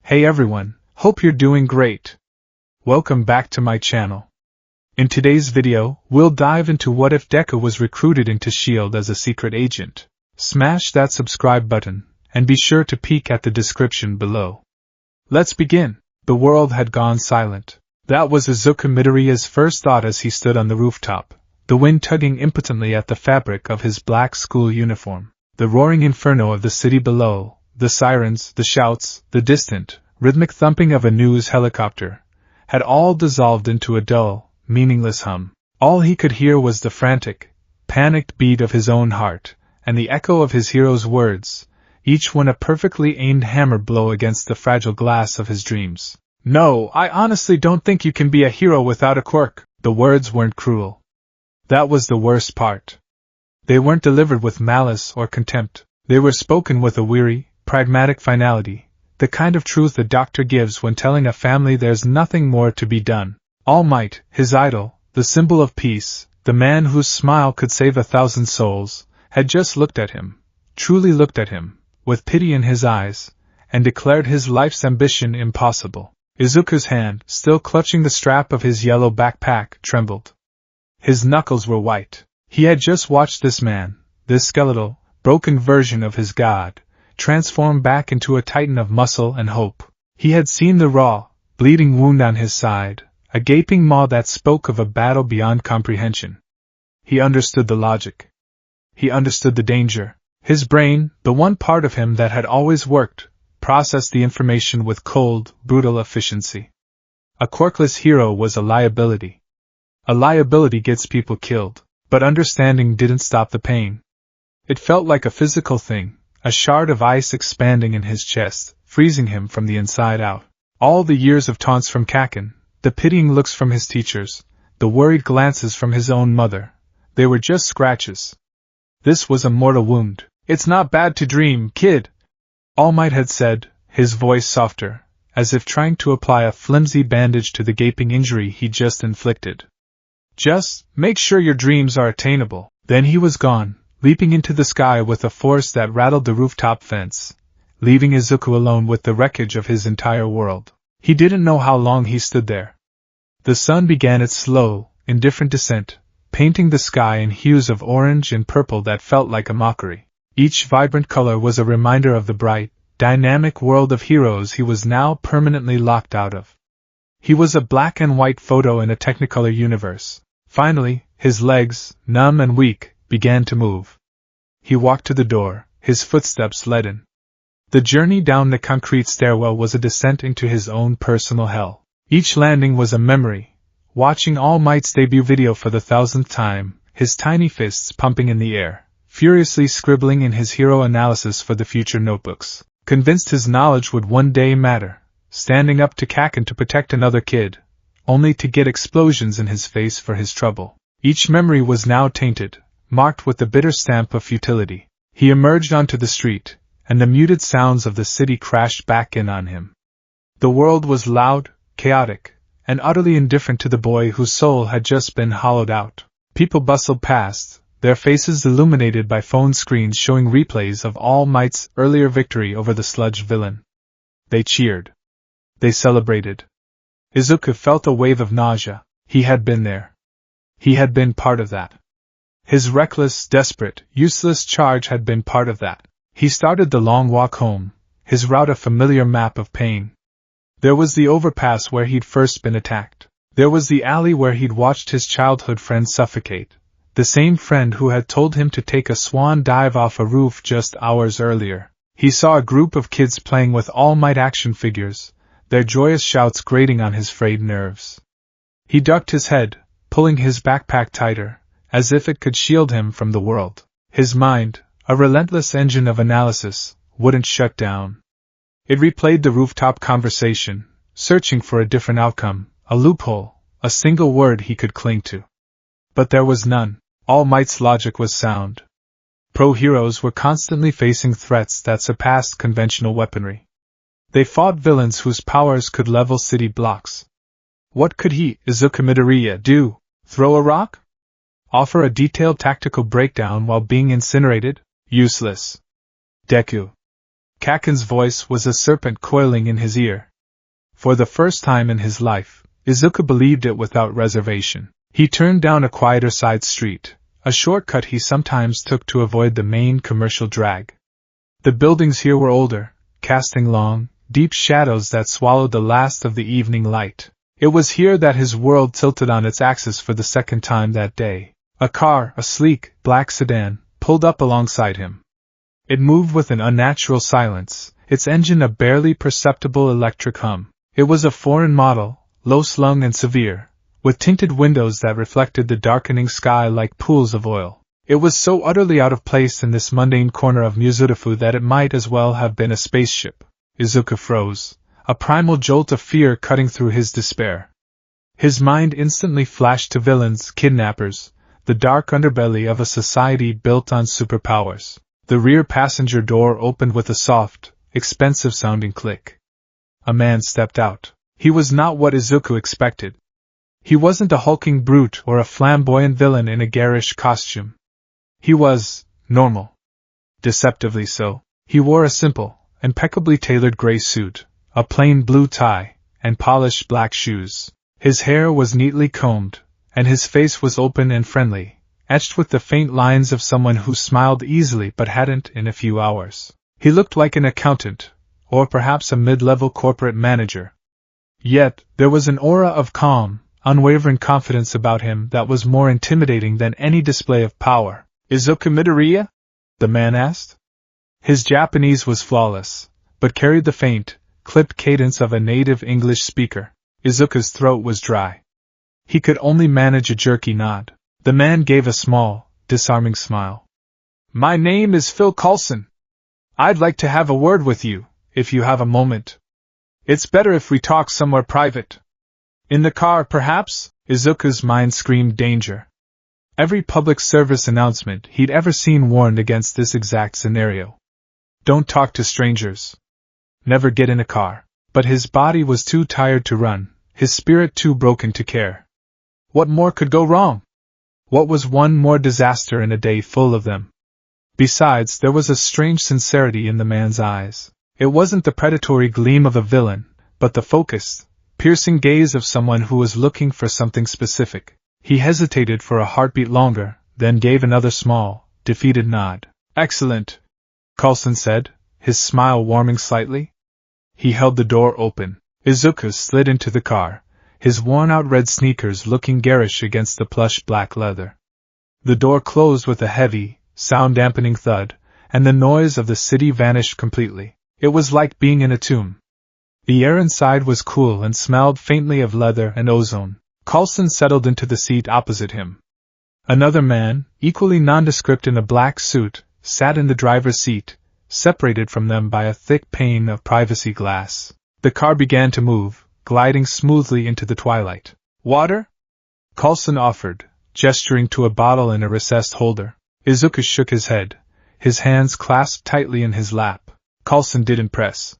Hey everyone, hope you're doing great. Welcome back to my channel. In today's video, we'll dive into what if Deku was recruited into S.H.I.E.L.D. as a secret agent. Smash that subscribe button, and be sure to peek at the description below. Let's begin. The world had gone silent. That was Izuku Midoriya's first thought as he stood on the rooftop, the wind tugging impotently at the fabric of his black school uniform. The roaring inferno of the city below, the sirens, the shouts, the distant, rhythmic thumping of a news helicopter, had all dissolved into a dull, meaningless hum. All he could hear was the frantic, panicked beat of his own heart, and the echo of his hero's words, each one a perfectly aimed hammer blow against the fragile glass of his dreams. "No, I honestly don't think you can be a hero without a quirk." The words weren't cruel. That was the worst part. They weren't delivered with malice or contempt. They were spoken with a weary, pragmatic finality, the kind of truth a doctor gives when telling a family there's nothing more to be done. All Might, his idol, the symbol of peace, the man whose smile could save 1,000 souls, had just looked at him, truly looked at him, with pity in his eyes, and declared his life's ambition impossible. Izuku's hand, still clutching the strap of his yellow backpack, trembled. His knuckles were white. He had just watched this man, this skeletal, broken version of his god, transform back into a titan of muscle and hope. He had seen the raw, bleeding wound on his side, a gaping maw that spoke of a battle beyond comprehension. He understood the logic. He understood the danger. His brain, the one part of him that had always worked, processed the information with cold, brutal efficiency. A quirkless hero was a liability. A liability gets people killed, but understanding didn't stop the pain. It felt like a physical thing, a shard of ice expanding in his chest, freezing him from the inside out. All the years of taunts from Kaken, the pitying looks from his teachers, the worried glances from his own mother, they were just scratches. This was a mortal wound. "It's not bad to dream, kid," All Might had said, his voice softer, as if trying to apply a flimsy bandage to the gaping injury he just inflicted. "Just make sure your dreams are attainable." Then he was gone, leaping into the sky with a force that rattled the rooftop fence, leaving Izuku alone with the wreckage of his entire world. He didn't know how long he stood there. The sun began its slow, indifferent descent, painting the sky in hues of orange and purple that felt like a mockery. Each vibrant color was a reminder of the bright, dynamic world of heroes he was now permanently locked out of. He was a black and white photo in a Technicolor universe. Finally, his legs, numb and weak, began to move. He walked to the door, his footsteps leaden. The journey down the concrete stairwell was a descent into his own personal hell. Each landing was a memory. Watching All Might's debut video for the 1,000th time, his tiny fists pumping in the air, furiously scribbling in his hero analysis for the future notebooks, convinced his knowledge would one day matter, standing up to Kaken to protect another kid, only to get explosions in his face for his trouble. Each memory was now tainted, marked with the bitter stamp of futility. He emerged onto the street, and the muted sounds of the city crashed back in on him. The world was loud, chaotic, and utterly indifferent to the boy whose soul had just been hollowed out. People bustled past, their faces illuminated by phone screens showing replays of All Might's earlier victory over the sludge villain. They cheered. They celebrated. Izuku felt a wave of nausea. He had been there. He had been part of that. His reckless, desperate, useless charge had been part of that. He started the long walk home, his route a familiar map of pain. There was the overpass where he'd first been attacked. There was the alley where he'd watched his childhood friend suffocate, the same friend who had told him to take a swan dive off a roof just hours earlier. He saw a group of kids playing with All Might action figures, their joyous shouts grating on his frayed nerves. He ducked his head, pulling his backpack tighter, as if it could shield him from the world. His mind, a relentless engine of analysis, wouldn't shut down. It replayed the rooftop conversation, searching for a different outcome, a loophole, a single word he could cling to. But there was none. All Might's logic was sound. Pro-heroes were constantly facing threats that surpassed conventional weaponry. They fought villains whose powers could level city blocks. What could he, Izuku Midoriya, do? Throw a rock? Offer a detailed tactical breakdown while being incinerated? Useless. Deku. Kaken's voice was a serpent coiling in his ear. For the first time in his life, Izuku believed it without reservation. He turned down a quieter side street, a shortcut he sometimes took to avoid the main commercial drag. The buildings here were older, casting long, deep shadows that swallowed the last of the evening light. It was here that his world tilted on its axis for the second time that day. A car, a sleek, black sedan, pulled up alongside him. It moved with an unnatural silence, its engine a barely perceptible electric hum. It was a foreign model, low-slung and severe, with tinted windows that reflected the darkening sky like pools of oil. It was so utterly out of place in this mundane corner of Mizurufu that it might as well have been a spaceship. Izuku froze, a primal jolt of fear cutting through his despair. His mind instantly flashed to villains, kidnappers, the dark underbelly of a society built on superpowers. The rear passenger door opened with a soft, expensive-sounding click. A man stepped out. He was not what Izuku expected. He wasn't a hulking brute or a flamboyant villain in a garish costume. He was normal. Deceptively so. He wore a simple, impeccably tailored gray suit, a plain blue tie, and polished black shoes. His hair was neatly combed, and his face was open and friendly, etched with the faint lines of someone who smiled easily but hadn't in a few hours. He looked like an accountant, or perhaps a mid-level corporate manager. Yet, there was an aura of calm, unwavering confidence about him that was more intimidating than any display of power. "Izuku Midoriya?" the man asked. His Japanese was flawless, but carried the faint, clipped cadence of a native English speaker. Izuku's throat was dry. He could only manage a jerky nod. The man gave a small, disarming smile. "My name is Phil Coulson. I'd like to have a word with you, if you have a moment. It's better if we talk somewhere private. In the car, perhaps?" Izuku's mind screamed danger. Every public service announcement he'd ever seen warned against this exact scenario. Don't talk to strangers. Never get in a car. But his body was too tired to run, his spirit too broken to care. What more could go wrong? What was one more disaster in a day full of them? Besides, there was a strange sincerity in the man's eyes. It wasn't the predatory gleam of a villain, but the focused, piercing gaze of someone who was looking for something specific. He hesitated for a heartbeat longer, then gave another small, defeated nod. "Excellent," Coulson said, his smile warming slightly. He held the door open. Izuku slid into the car, his worn-out red sneakers looking garish against the plush black leather. The door closed with a heavy, sound-dampening thud, and the noise of the city vanished completely. It was like being in a tomb. The air inside was cool and smelled faintly of leather and ozone. Coulson settled into the seat opposite him. Another man, equally nondescript in a black suit, sat in the driver's seat, separated from them by a thick pane of privacy glass. The car began to move, gliding smoothly into the twilight. "Water?" Coulson offered, gesturing to a bottle in a recessed holder. Izuku shook his head, his hands clasped tightly in his lap. Coulson didn't press.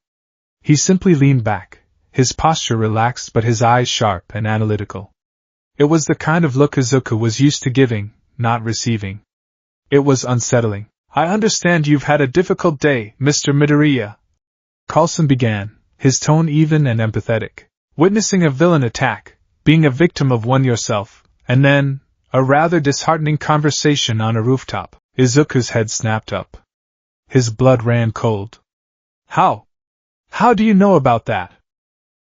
He simply leaned back, his posture relaxed but his eyes sharp and analytical. It was the kind of look Izuku was used to giving, not receiving. It was unsettling. "I understand you've had a difficult day, Mr. Midoriya," Coulson began, his tone even and empathetic. "Witnessing a villain attack, being a victim of one yourself, and then, a rather disheartening conversation on a rooftop." Izuku's head snapped up. His blood ran cold. "How? How do you know about that?"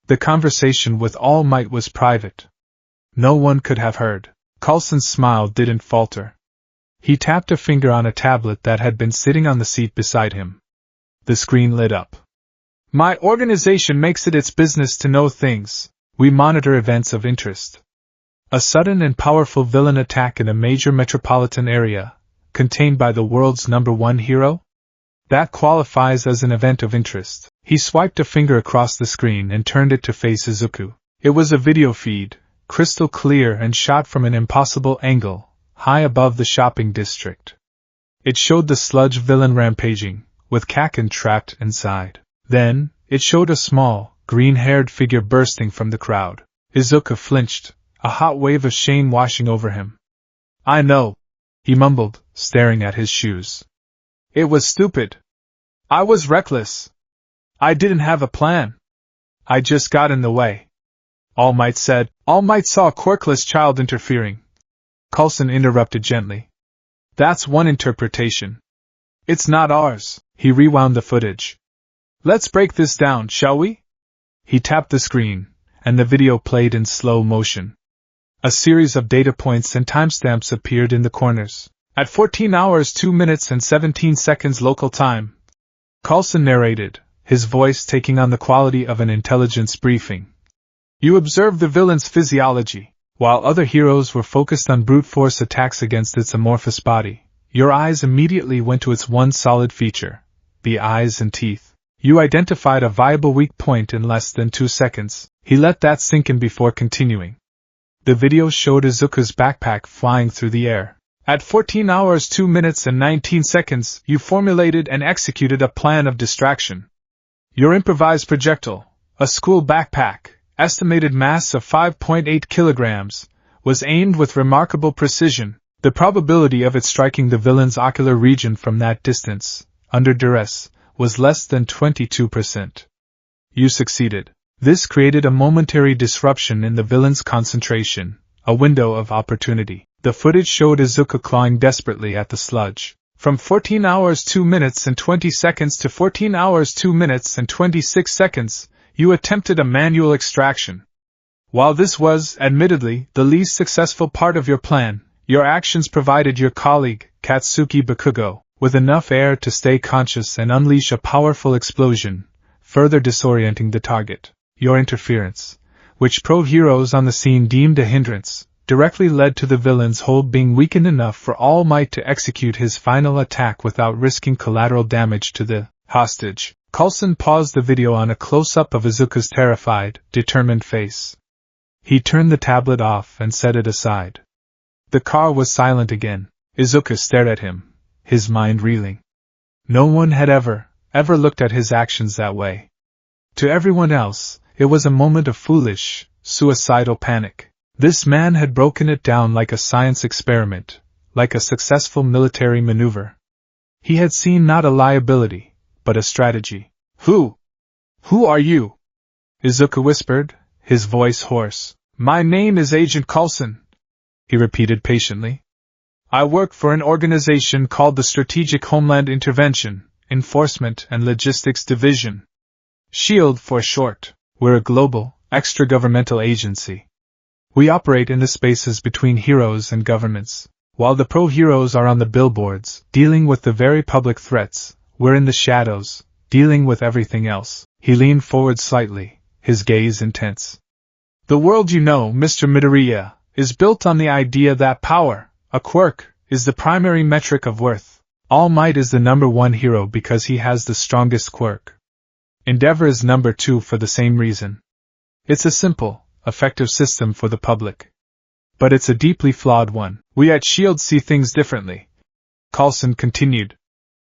"The conversation with All Might was private. No one could have heard." Coulson's smile didn't falter. He tapped a finger on a tablet that had been sitting on the seat beside him. The screen lit up. "My organization makes it its business to know things. We monitor events of interest. A sudden and powerful villain attack in a major metropolitan area, contained by the world's #1 hero? That qualifies as an event of interest." He swiped a finger across the screen and turned it to face Izuku. It was a video feed, crystal clear and shot from an impossible angle, high above the shopping district. It showed the sludge villain rampaging, with Kaken trapped inside. Then, it showed a small, green-haired figure bursting from the crowd. Izuku flinched, a hot wave of shame washing over him. "I know," he mumbled, staring at his shoes. "It was stupid. I was reckless. I didn't have a plan. I just got in the way. All Might said. All Might saw a quirkless child interfering. Coulson interrupted gently. That's one interpretation. It's not ours. He rewound the footage. Let's break this down, shall we? He tapped the screen, and the video played in slow motion. A series of data points and timestamps appeared in the corners. At 14 hours 2 minutes and 17 seconds local time, Coulson narrated, his voice taking on the quality of an intelligence briefing. You observed the villain's physiology. While other heroes were focused on brute force attacks against its amorphous body, your eyes immediately went to its one solid feature, the eyes and teeth. You identified a viable weak point in less than 2 seconds. He let that sink in before continuing. The video showed Izuku's backpack flying through the air. At 14 hours 2 minutes and 19 seconds, you formulated and executed a plan of distraction. Your improvised projectile, a school backpack, estimated mass of 5.8 kilograms, was aimed with remarkable precision. The probability of it striking the villain's ocular region from that distance, under duress, was less than 22%. You succeeded. This created a momentary disruption in the villain's concentration, a window of opportunity. The footage showed Izuku clawing desperately at the sludge. From 14 hours 2 minutes and 20 seconds to 14 hours 2 minutes and 26 seconds, you attempted a manual extraction. While this was, admittedly, the least successful part of your plan, your actions provided your colleague, Katsuki Bakugo, with enough air to stay conscious and unleash a powerful explosion, further disorienting the target. Your interference, which pro-heroes on the scene deemed a hindrance, directly led to the villain's hold being weakened enough for All Might to execute his final attack without risking collateral damage to the hostage. Coulson paused the video on a close-up of Izuku's terrified, determined face. He turned the tablet off and set it aside. The car was silent again. Izuku stared at him, his mind reeling. No one had ever looked at his actions that way. To everyone else, it was a moment of foolish, suicidal panic. This man had broken it down like a science experiment, like a successful military maneuver. He had seen not a liability, but a strategy. Who are you? Izuku whispered, his voice hoarse. My name is Agent Coulson, he repeated patiently. I work for an organization called the Strategic Homeland Intervention, Enforcement and Logistics Division. SHIELD for short. We're a global, extra-governmental agency. We operate in the spaces between heroes and governments. While the pro-heroes are on the billboards, dealing with the very public threats, we're in the shadows, dealing with everything else. He leaned forward slightly, his gaze intense. The world you know, Mr. Midoriya, is built on the idea that power, a quirk, is the primary metric of worth. All Might is the number one hero because he has the strongest quirk. Endeavor is number 2 for the same reason. It's a simple, effective system for the public. But it's a deeply flawed one. We at SHIELD see things differently. Coulson continued.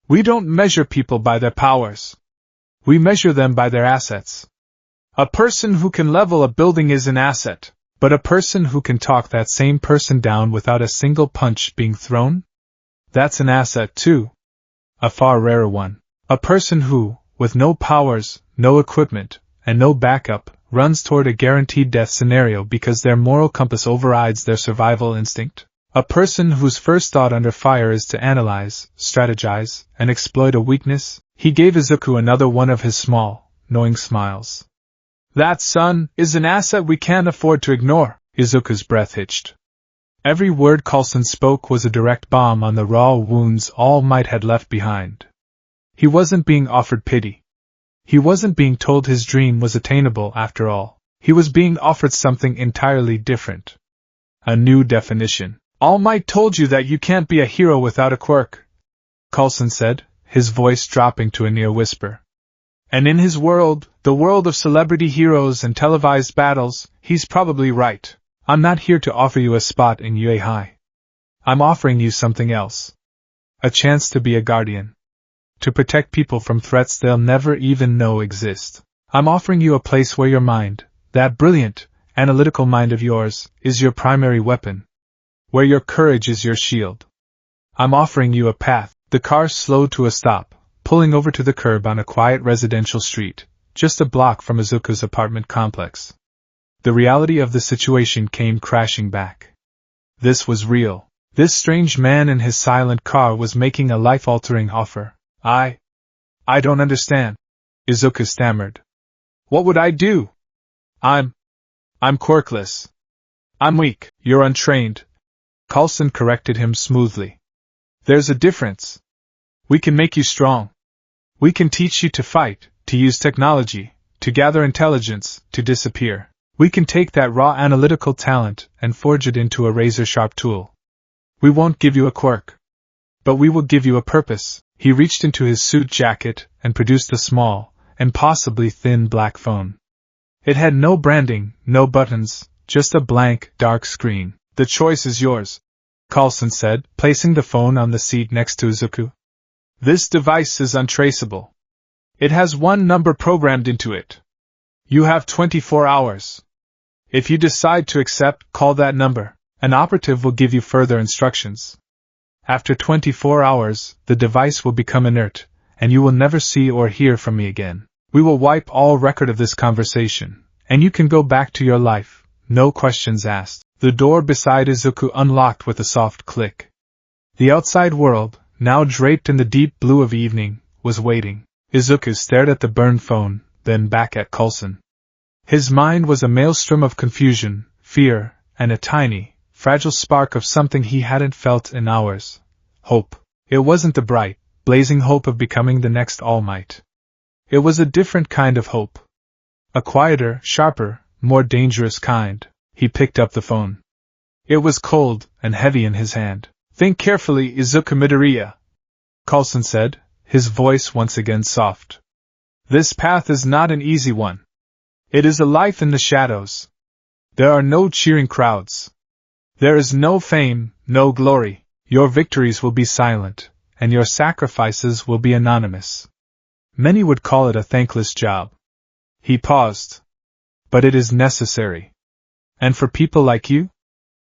We don't measure people by their powers. We measure them by their assets. A person who can level a building is an asset, but a person who can talk that same person down without a single punch being thrown? That's an asset too. A far rarer one. A person who, with no powers, no equipment, and no backup, runs toward a guaranteed death scenario because their moral compass overrides their survival instinct. A person whose first thought under fire is to analyze, strategize, and exploit a weakness. He gave Izuku another one of his small, knowing smiles. That, son, is an asset we can't afford to ignore. Izuku's breath hitched. Every word Coulson spoke was a direct bomb on the raw wounds All Might had left behind. He wasn't being offered pity. He wasn't being told his dream was attainable after all. He was being offered something entirely different. A new definition. All Might told you that you can't be a hero without a quirk, Coulson said, his voice dropping to a near whisper. And in his world, the world of celebrity heroes and televised battles, he's probably right. I'm not here to offer you a spot in UA High. I'm offering you something else. A chance to be a guardian. To protect people from threats they'll never even know exist. I'm offering you a place where your mind, that brilliant, analytical mind of yours, is your primary weapon. Where your courage is your shield. I'm offering you a path. The car slowed to a stop, pulling over to the curb on a quiet residential street, just a block from Izuku's apartment complex. The reality of the situation came crashing back. This was real. This strange man in his silent car was making a life-altering offer. I don't understand, Izuku stammered. What would I do? I'm quirkless. I'm weak. You're untrained. Coulson corrected him smoothly. There's a difference. We can make you strong. We can teach you to fight, to use technology, to gather intelligence, to disappear. We can take that raw analytical talent and forge it into a razor-sharp tool. We won't give you a quirk. But we will give you a purpose. He reached into his suit jacket and produced a small, impossibly thin black phone. It had no branding, no buttons, just a blank, dark screen. The choice is yours, Coulson said, placing the phone on the seat next to Izuku. This device is untraceable. It has one number programmed into it. You have 24 hours. If you decide to accept, call that number. An operative will give you further instructions. After 24 hours, the device will become inert, and you will never see or hear from me again. We will wipe all record of this conversation, and you can go back to your life, no questions asked. The door beside Izuku unlocked with a soft click. The outside world, now draped in the deep blue of evening, was waiting. Izuku stared at the burned phone, then back at Coulson. His mind was a maelstrom of confusion, fear, and a tiny, fragile spark of something he hadn't felt in hours. Hope. It wasn't the bright, blazing hope of becoming the next All Might. It was a different kind of hope. A quieter, sharper, more dangerous kind. He picked up the phone. It was cold and heavy in his hand. Think carefully, Izuku Midoriya, Coulson said, his voice once again soft. This path is not an easy one. It is a life in the shadows. There are no cheering crowds. There is no fame, no glory. Your victories will be silent, and your sacrifices will be anonymous. Many would call it a thankless job. He paused. But it is necessary. And for people like you?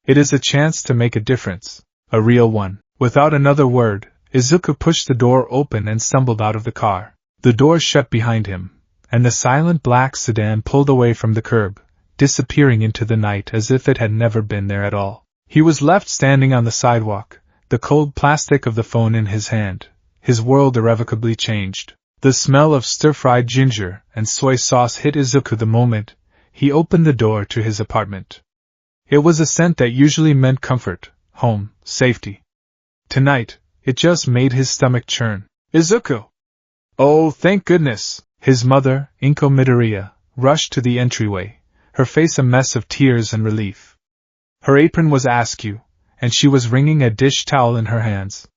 It is a chance to make a difference, a real one. Without another word, Izuku pushed the door open and stumbled out of the car. The door shut behind him, and the silent black sedan pulled away from the curb, disappearing into the night as if it had never been there at all. He was left standing on the sidewalk, the cold plastic of the phone in his hand. His world irrevocably changed. The smell of stir-fried ginger and soy sauce hit Izuku the moment he opened the door to his apartment. It was a scent that usually meant comfort, home, safety. Tonight, it just made his stomach churn. Izuku! Oh, thank goodness! His mother, Inko Midoriya, rushed to the entryway, her face a mess of tears and relief. Her apron was askew, and she was wringing a dish towel in her hands.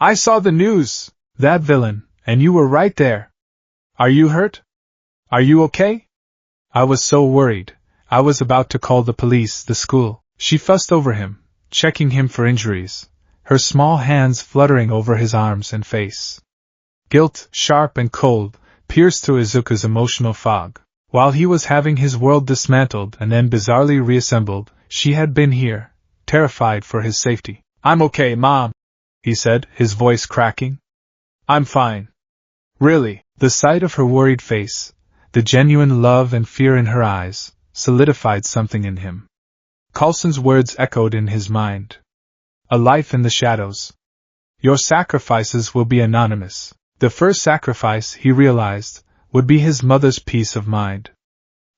I saw the news! That villain, and you were right there. Are you hurt? Are you okay? I was so worried. I was about to call the police, the school. She fussed over him, checking him for injuries, her small hands fluttering over his arms and face. Guilt, sharp and cold, pierced through Izuku's emotional fog. While he was having his world dismantled and then bizarrely reassembled, she had been here, terrified for his safety. I'm okay, Mom, he said, his voice cracking. I'm fine. Really. The sight of her worried face, the genuine love and fear in her eyes, solidified something in him. Coulson's words echoed in his mind. A life in the shadows. Your sacrifices will be anonymous. The first sacrifice, he realized, would be his mother's peace of mind.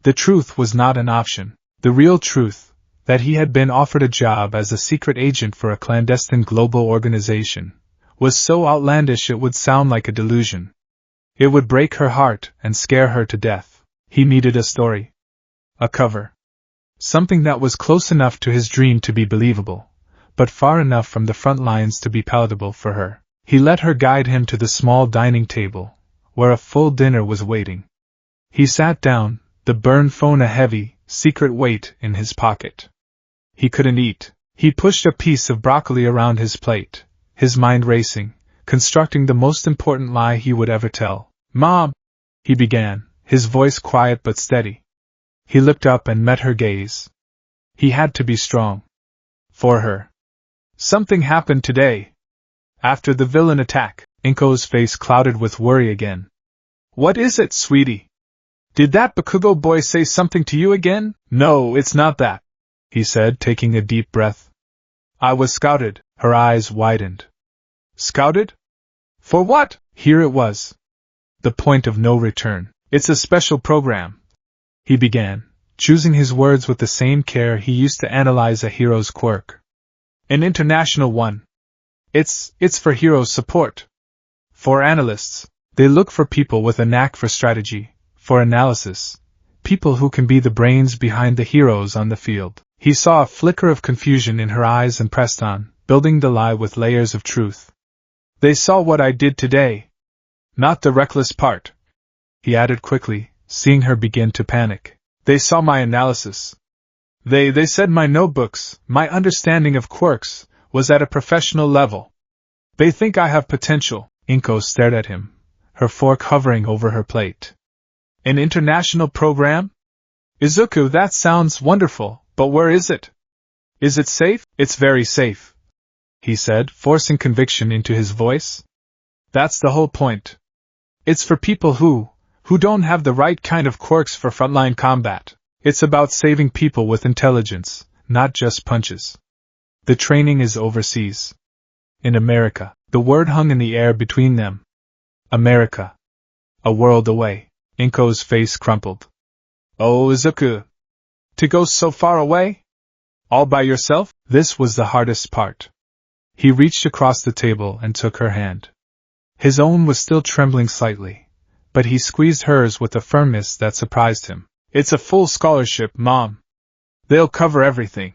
The truth was not an option. The real truth, that he had been offered a job as a secret agent for a clandestine global organization, was so outlandish it would sound like a delusion. It would break her heart and scare her to death. He needed a story. A cover. Something that was close enough to his dream to be believable, but far enough from the front lines to be palatable for her. He let her guide him to the small dining table, where a full dinner was waiting. He sat down, the burned phone a heavy, secret weight in his pocket. He couldn't eat. He pushed a piece of broccoli around his plate, his mind racing, constructing the most important lie he would ever tell. Mom, he began, his voice quiet but steady. He looked up and met her gaze. He had to be strong. For her. Something happened today. After the villain attack, Inko's face clouded with worry again. What is it, sweetie? Did that Bakugo boy say something to you again? No, it's not that, he said, taking a deep breath. I was scouted. Her eyes widened. Scouted? For what? Here it was. The point of no return. It's a special program, he began, choosing his words with the same care he used to analyze a hero's quirk. An international one. It's for hero support. For analysts, they look for people with a knack for strategy, for analysis, people who can be the brains behind the heroes on the field. He saw a flicker of confusion in her eyes and pressed on, building the lie with layers of truth. They saw what I did today. Not the reckless part, he added quickly, seeing her begin to panic. They saw my analysis. They said my notebooks, my understanding of quirks, was at a professional level. They think I have potential. Inko stared at him, her fork hovering over her plate. An international program? Izuku, that sounds wonderful, but where is it? Is it safe? It's very safe, he said, forcing conviction into his voice. That's the whole point. It's for people who don't have the right kind of quirks for frontline combat. It's about saving people with intelligence, not just punches. The training is overseas. In America. The word hung in the air between them. America. A world away. Inko's face crumpled. Oh, Izuku. To go so far away? All by yourself? This was the hardest part. He reached across the table and took her hand. His own was still trembling slightly, but he squeezed hers with a firmness that surprised him. It's a full scholarship, Mom. They'll cover everything.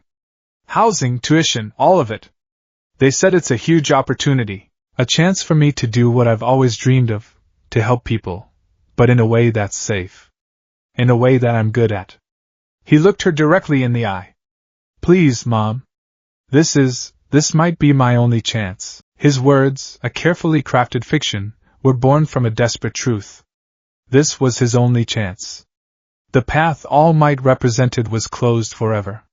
Housing, tuition, all of it. They said it's a huge opportunity, a chance for me to do what I've always dreamed of, to help people, but in a way that's safe. In a way that I'm good at. He looked her directly in the eye. Please, Mom. This might be my only chance. His words, a carefully crafted fiction, were born from a desperate truth. This was his only chance. The path All Might represented was closed forever.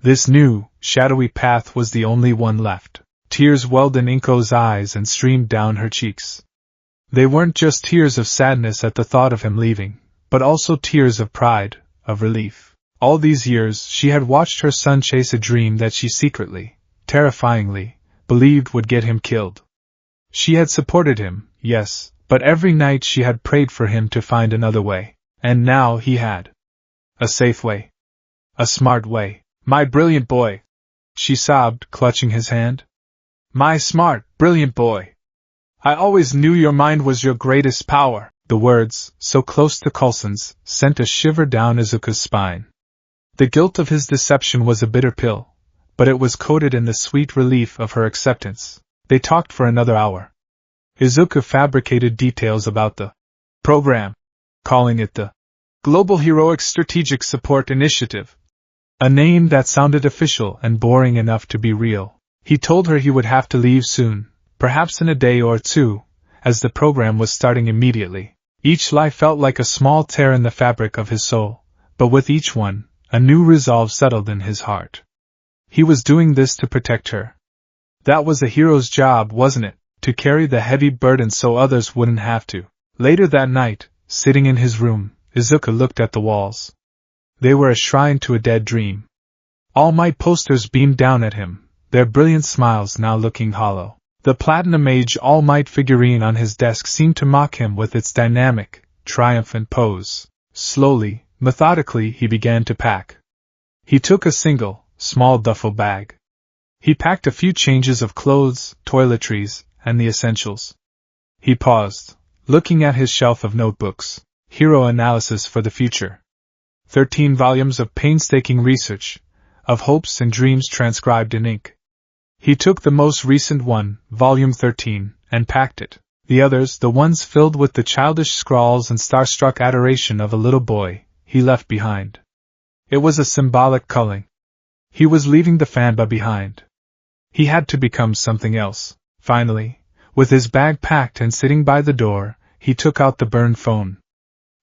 This new, shadowy path was the only one left. Tears welled in Inko's eyes and streamed down her cheeks. They weren't just tears of sadness at the thought of him leaving, but also tears of pride, of relief. All these years she had watched her son chase a dream that she secretly, terrifyingly, believed would get him killed. She had supported him, yes, but every night she had prayed for him to find another way. And now he had. A safe way. A smart way. My brilliant boy, she sobbed, clutching his hand. My smart, brilliant boy. I always knew your mind was your greatest power. The words, so close to Coulson's, sent a shiver down Izuku's spine. The guilt of his deception was a bitter pill, but it was coated in the sweet relief of her acceptance. They talked for another hour. Izuku fabricated details about the program, calling it the Global Heroic Strategic Support Initiative. A name that sounded official and boring enough to be real. He told her he would have to leave soon, perhaps in a day or two, as the program was starting immediately. Each lie felt like a small tear in the fabric of his soul, but with each one, a new resolve settled in his heart. He was doing this to protect her. That was a hero's job, wasn't it? To carry the heavy burden so others wouldn't have to. Later that night, sitting in his room, Izuku looked at the walls. They were a shrine to a dead dream. All Might posters beamed down at him, their brilliant smiles now looking hollow. The Platinum Age All Might figurine on his desk seemed to mock him with its dynamic, triumphant pose. Slowly, methodically he began to pack. He took a single, small duffel bag. He packed a few changes of clothes, toiletries, and the essentials. He paused, looking at his shelf of notebooks. Hero analysis for the future. 13 volumes of painstaking research, of hopes and dreams transcribed in ink. He took the most recent one, volume 13, and packed it. The others, the ones filled with the childish scrawls and starstruck adoration of a little boy, he left behind. It was a symbolic culling. He was leaving the fanba behind. He had to become something else. Finally, with his bag packed and sitting by the door, he took out the burned phone.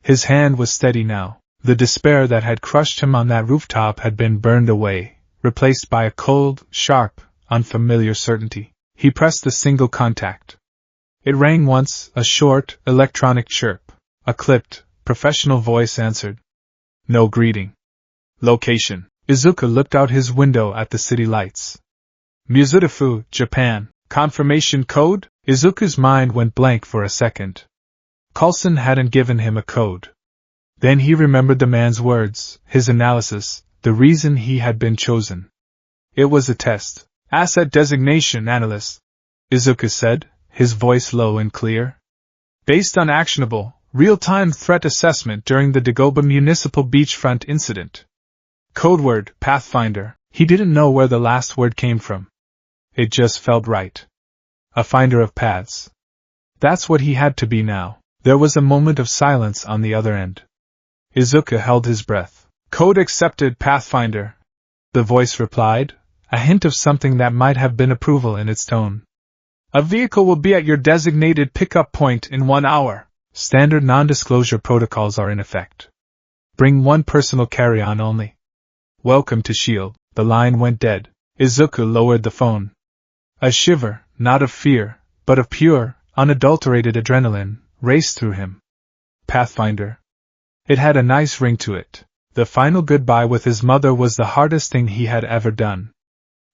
His hand was steady now. The despair that had crushed him on that rooftop had been burned away, replaced by a cold, sharp, unfamiliar certainty. He pressed the single contact. It rang once, a short, electronic chirp. A clipped, professional voice answered. No greeting. Location. Izuku looked out his window at the city lights. Muzurifu, Japan. Confirmation code? Izuku's mind went blank for a second. Coulson hadn't given him a code. Then he remembered the man's words, his analysis, the reason he had been chosen. It was a test. Asset designation analyst, Izuku said, his voice low and clear. Based on actionable, real-time threat assessment during the Dagoba Municipal Beachfront incident. Codeword, Pathfinder. He didn't know where the last word came from. It just felt right. A finder of paths. That's what he had to be now. There was a moment of silence on the other end. Izuku held his breath. Code accepted, Pathfinder. The voice replied, a hint of something that might have been approval in its tone. A vehicle will be at your designated pickup point in 1 hour. Standard non-disclosure protocols are in effect. Bring one personal carry-on only. Welcome to S.H.I.E.L.D. The line went dead. Izuku lowered the phone. A shiver, not of fear, but of pure, unadulterated adrenaline, raced through him. Pathfinder. It had a nice ring to it. The final goodbye with his mother was the hardest thing he had ever done.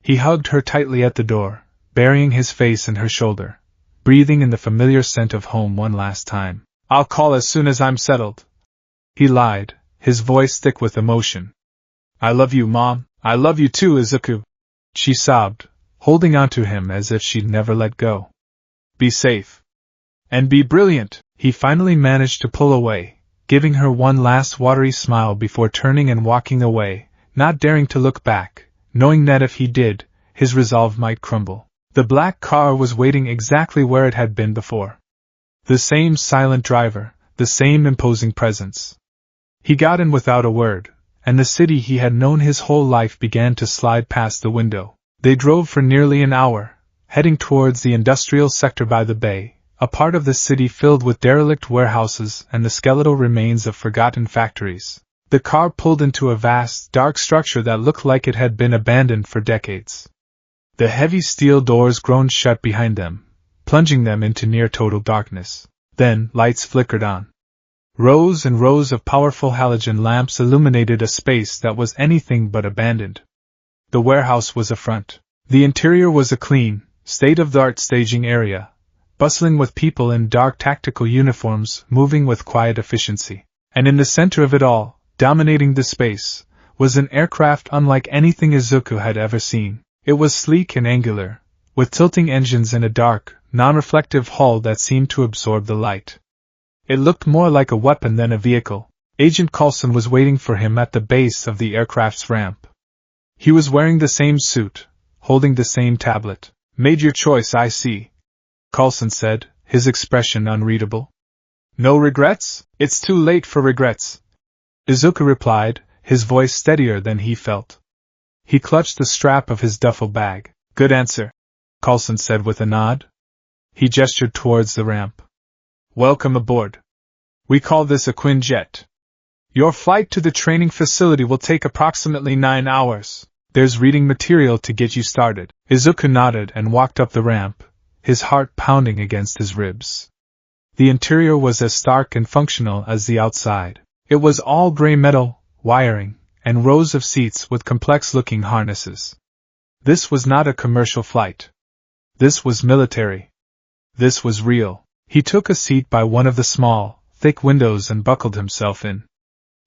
He hugged her tightly at the door, burying his face in her shoulder, breathing in the familiar scent of home one last time. I'll call as soon as I'm settled. He lied, his voice thick with emotion. I love you, Mom. I love you too, Izuku. She sobbed, holding onto him as if she'd never let go. Be safe. And be brilliant. He finally managed to pull away, giving her one last watery smile before turning and walking away, not daring to look back, knowing that if he did, his resolve might crumble. The black car was waiting exactly where it had been before. The same silent driver, the same imposing presence. He got in without a word, and the city he had known his whole life began to slide past the window. They drove for nearly an hour, heading towards the industrial sector by the bay, a part of the city filled with derelict warehouses and the skeletal remains of forgotten factories. The car pulled into a vast, dark structure that looked like it had been abandoned for decades. The heavy steel doors groaned shut behind them, plunging them into near-total darkness. Then, lights flickered on. Rows and rows of powerful halogen lamps illuminated a space that was anything but abandoned. The warehouse was a front. The interior was a clean, state-of-the-art staging area, bustling with people in dark tactical uniforms moving with quiet efficiency. And in the center of it all, dominating the space, was an aircraft unlike anything Izuku had ever seen. It was sleek and angular, with tilting engines and a dark, non-reflective hull that seemed to absorb the light. It looked more like a weapon than a vehicle. Agent Coulson was waiting for him at the base of the aircraft's ramp. He was wearing the same suit, holding the same tablet. Made your choice, I see, Coulson said, his expression unreadable. No regrets? It's too late for regrets, Izuku replied, his voice steadier than he felt. He clutched the strap of his duffel bag. Good answer, Coulson said with a nod. He gestured towards the ramp. Welcome aboard. We call this a Quinjet. Your flight to the training facility will take approximately 9 hours. There's reading material to get you started. Izuku nodded and walked up the ramp, his heart pounding against his ribs. The interior was as stark and functional as the outside. It was all gray metal, wiring, and rows of seats with complex-looking harnesses. This was not a commercial flight. This was military. This was real. He took a seat by one of the small, thick windows and buckled himself in.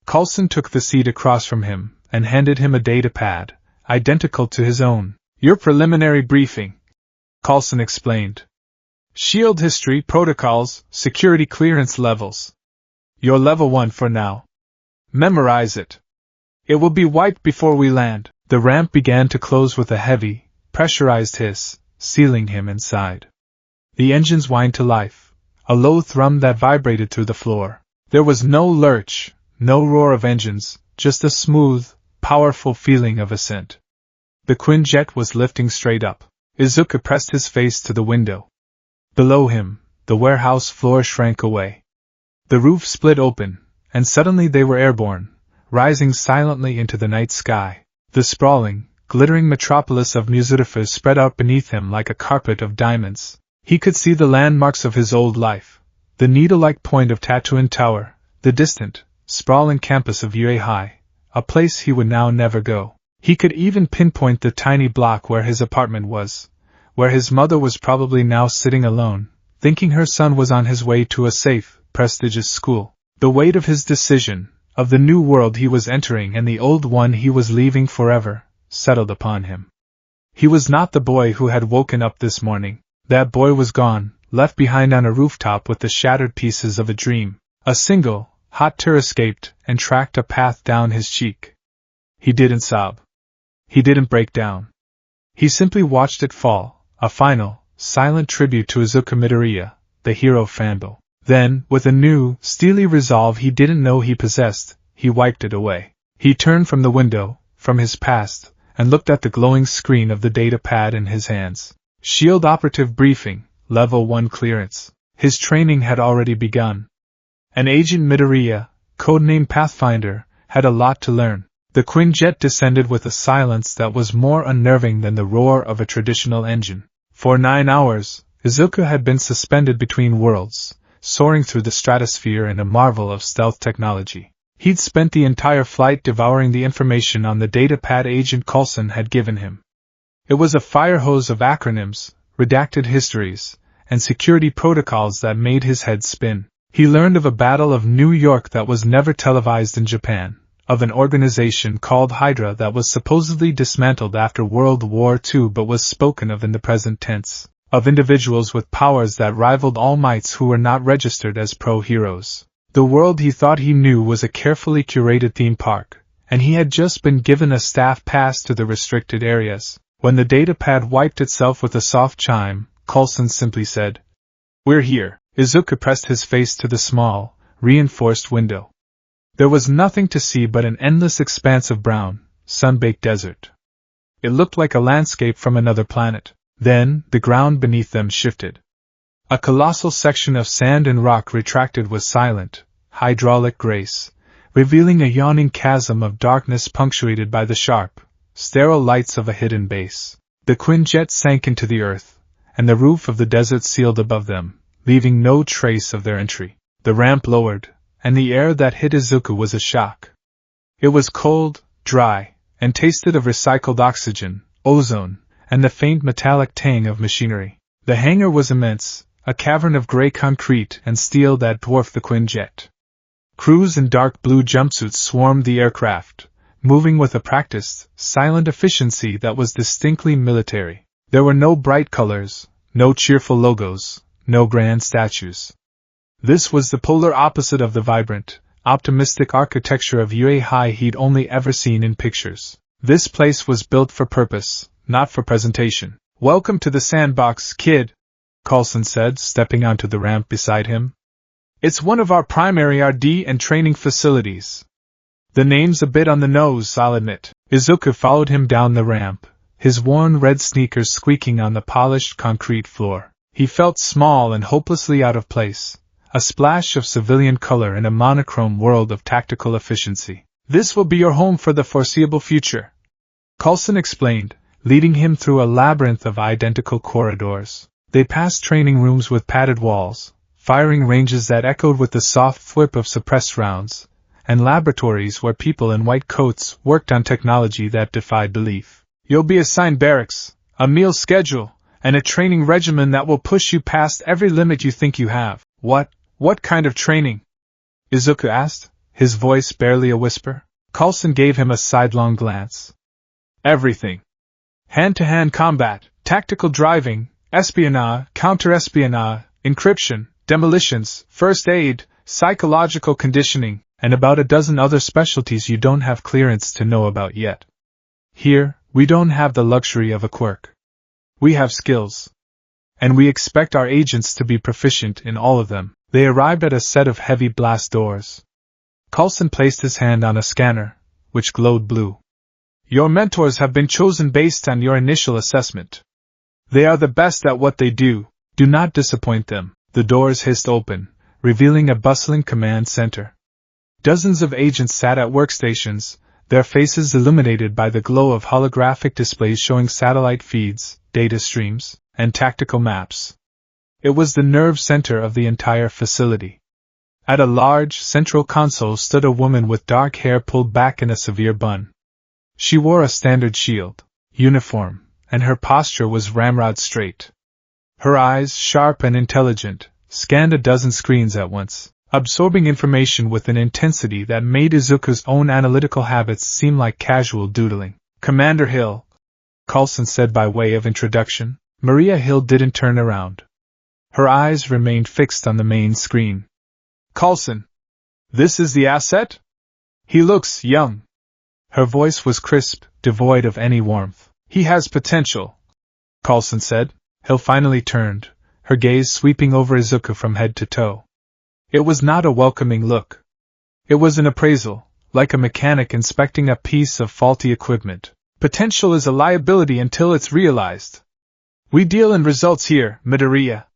Coulson took the seat across from him and handed him a data pad, identical to his own. Your preliminary briefing, Coulson explained. S.H.I.E.L.D. history, protocols, security clearance levels. You're level 1 for now. Memorize it. It will be wiped before we land. The ramp began to close with a heavy, pressurized hiss, sealing him inside. The engines whined to life, a low thrum that vibrated through the floor. There was no lurch, no roar of engines, just a smooth, powerful feeling of ascent. The Quinjet was lifting straight up. Izuku pressed his face to the window. Below him, the warehouse floor shrank away. The roof split open, and suddenly they were airborne, rising silently into the night sky. The sprawling, glittering metropolis of Muzurifu spread out beneath him like a carpet of diamonds. He could see the landmarks of his old life, the needle-like point of Tatooine Tower, the distant, sprawling campus of UA High, a place he would now never go. He could even pinpoint the tiny block where his apartment was, where his mother was probably now sitting alone, thinking her son was on his way to a safe, prestigious school. The weight of his decision, of the new world he was entering and the old one he was leaving forever, settled upon him. He was not the boy who had woken up this morning. That boy was gone, left behind on a rooftop with the shattered pieces of a dream. A single, hot tear escaped and tracked a path down his cheek. He didn't sob. He didn't break down. He simply watched it fall, a final, silent tribute to Izuku Midoriya, the hero Fanbo. Then, with a new, steely resolve he didn't know he possessed, he wiped it away. He turned from the window, from his past, and looked at the glowing screen of the data pad in his hands. Shield Operative Briefing, Level 1 Clearance. His training had already begun. An Agent Midoriya, codenamed Pathfinder, had a lot to learn. The Quinjet descended with a silence that was more unnerving than the roar of a traditional engine. For 9 hours, Izuku had been suspended between worlds, soaring through the stratosphere in a marvel of stealth technology. He'd spent the entire flight devouring the information on the datapad Agent Coulson had given him. It was a fire hose of acronyms, redacted histories, and security protocols that made his head spin. He learned of a Battle of New York that was never televised in Japan, of an organization called Hydra that was supposedly dismantled after World War II but was spoken of in the present tense, of individuals with powers that rivaled All Mights who were not registered as pro-heroes. The world he thought he knew was a carefully curated theme park, and he had just been given a staff pass to the restricted areas. When the datapad wiped itself with a soft chime, Coulson simply said, "We're here." Izuku pressed his face to the small, reinforced window. There was nothing to see but an endless expanse of brown, sun-baked desert. It looked like a landscape from another planet. Then, the ground beneath them shifted. A colossal section of sand and rock retracted with silent, hydraulic grace, revealing a yawning chasm of darkness punctuated by the sharp, sterile lights of a hidden base. The Quinjet sank into the earth, and the roof of the desert sealed above them, leaving no trace of their entry. The ramp lowered, and the air that hit Izuku was a shock. It was cold, dry, and tasted of recycled oxygen, ozone, and the faint metallic tang of machinery. The hangar was immense, a cavern of gray concrete and steel that dwarfed the Quinjet. Crews in dark blue jumpsuits swarmed the aircraft, moving with a practiced, silent efficiency that was distinctly military. There were no bright colors, no cheerful logos, no grand statues. This was the polar opposite of the vibrant, optimistic architecture of UA High he'd only ever seen in pictures. This place was built for purpose, not for presentation. "Welcome to the sandbox, kid," Coulson said, stepping onto the ramp beside him. "It's one of our primary RD and training facilities. The name's a bit on the nose, I'll admit." Izuku followed him down the ramp, his worn red sneakers squeaking on the polished concrete floor. He felt small and hopelessly out of place, a splash of civilian color in a monochrome world of tactical efficiency. "This will be your home for the foreseeable future," Coulson explained, leading him through a labyrinth of identical corridors. They passed training rooms with padded walls, firing ranges that echoed with the soft thwip of suppressed rounds, and laboratories where people in white coats worked on technology that defied belief. "You'll be assigned barracks, a meal schedule, and a training regimen that will push you past every limit you think you have." What kind of training?" Izuku asked, his voice barely a whisper. Coulson gave him a sidelong glance. "Everything. Hand-to-hand combat, tactical driving, espionage, counter-espionage, encryption, demolitions, first aid, psychological conditioning, and about a dozen other specialties you don't have clearance to know about yet. Here, we don't have the luxury of a quirk. We have skills. And we expect our agents to be proficient in all of them." They arrived at a set of heavy blast doors. Coulson placed his hand on a scanner, which glowed blue. "Your mentors have been chosen based on your initial assessment. They are the best at what they do. Do not disappoint them." The doors hissed open, revealing a bustling command center. Dozens of agents sat at workstations, their faces illuminated by the glow of holographic displays showing satellite feeds, data streams, and tactical maps. It was the nerve center of the entire facility. At a large, central console stood a woman with dark hair pulled back in a severe bun. She wore a standard shield uniform, and her posture was ramrod straight. Her eyes, sharp and intelligent, scanned a dozen screens at once, absorbing information with an intensity that made Izuku's own analytical habits seem like casual doodling. "Commander Hill," Coulson said by way of introduction. Maria Hill didn't turn around. Her eyes remained fixed on the main screen. "Coulson, this is the asset? He looks young." Her voice was crisp, devoid of any warmth. "He has potential," Coulson said. Hill finally turned, her gaze sweeping over Izuku from head to toe. It was not a welcoming look. It was an appraisal, like a mechanic inspecting a piece of faulty equipment. "Potential is a liability until it's realized. We deal in results here, Midoriya."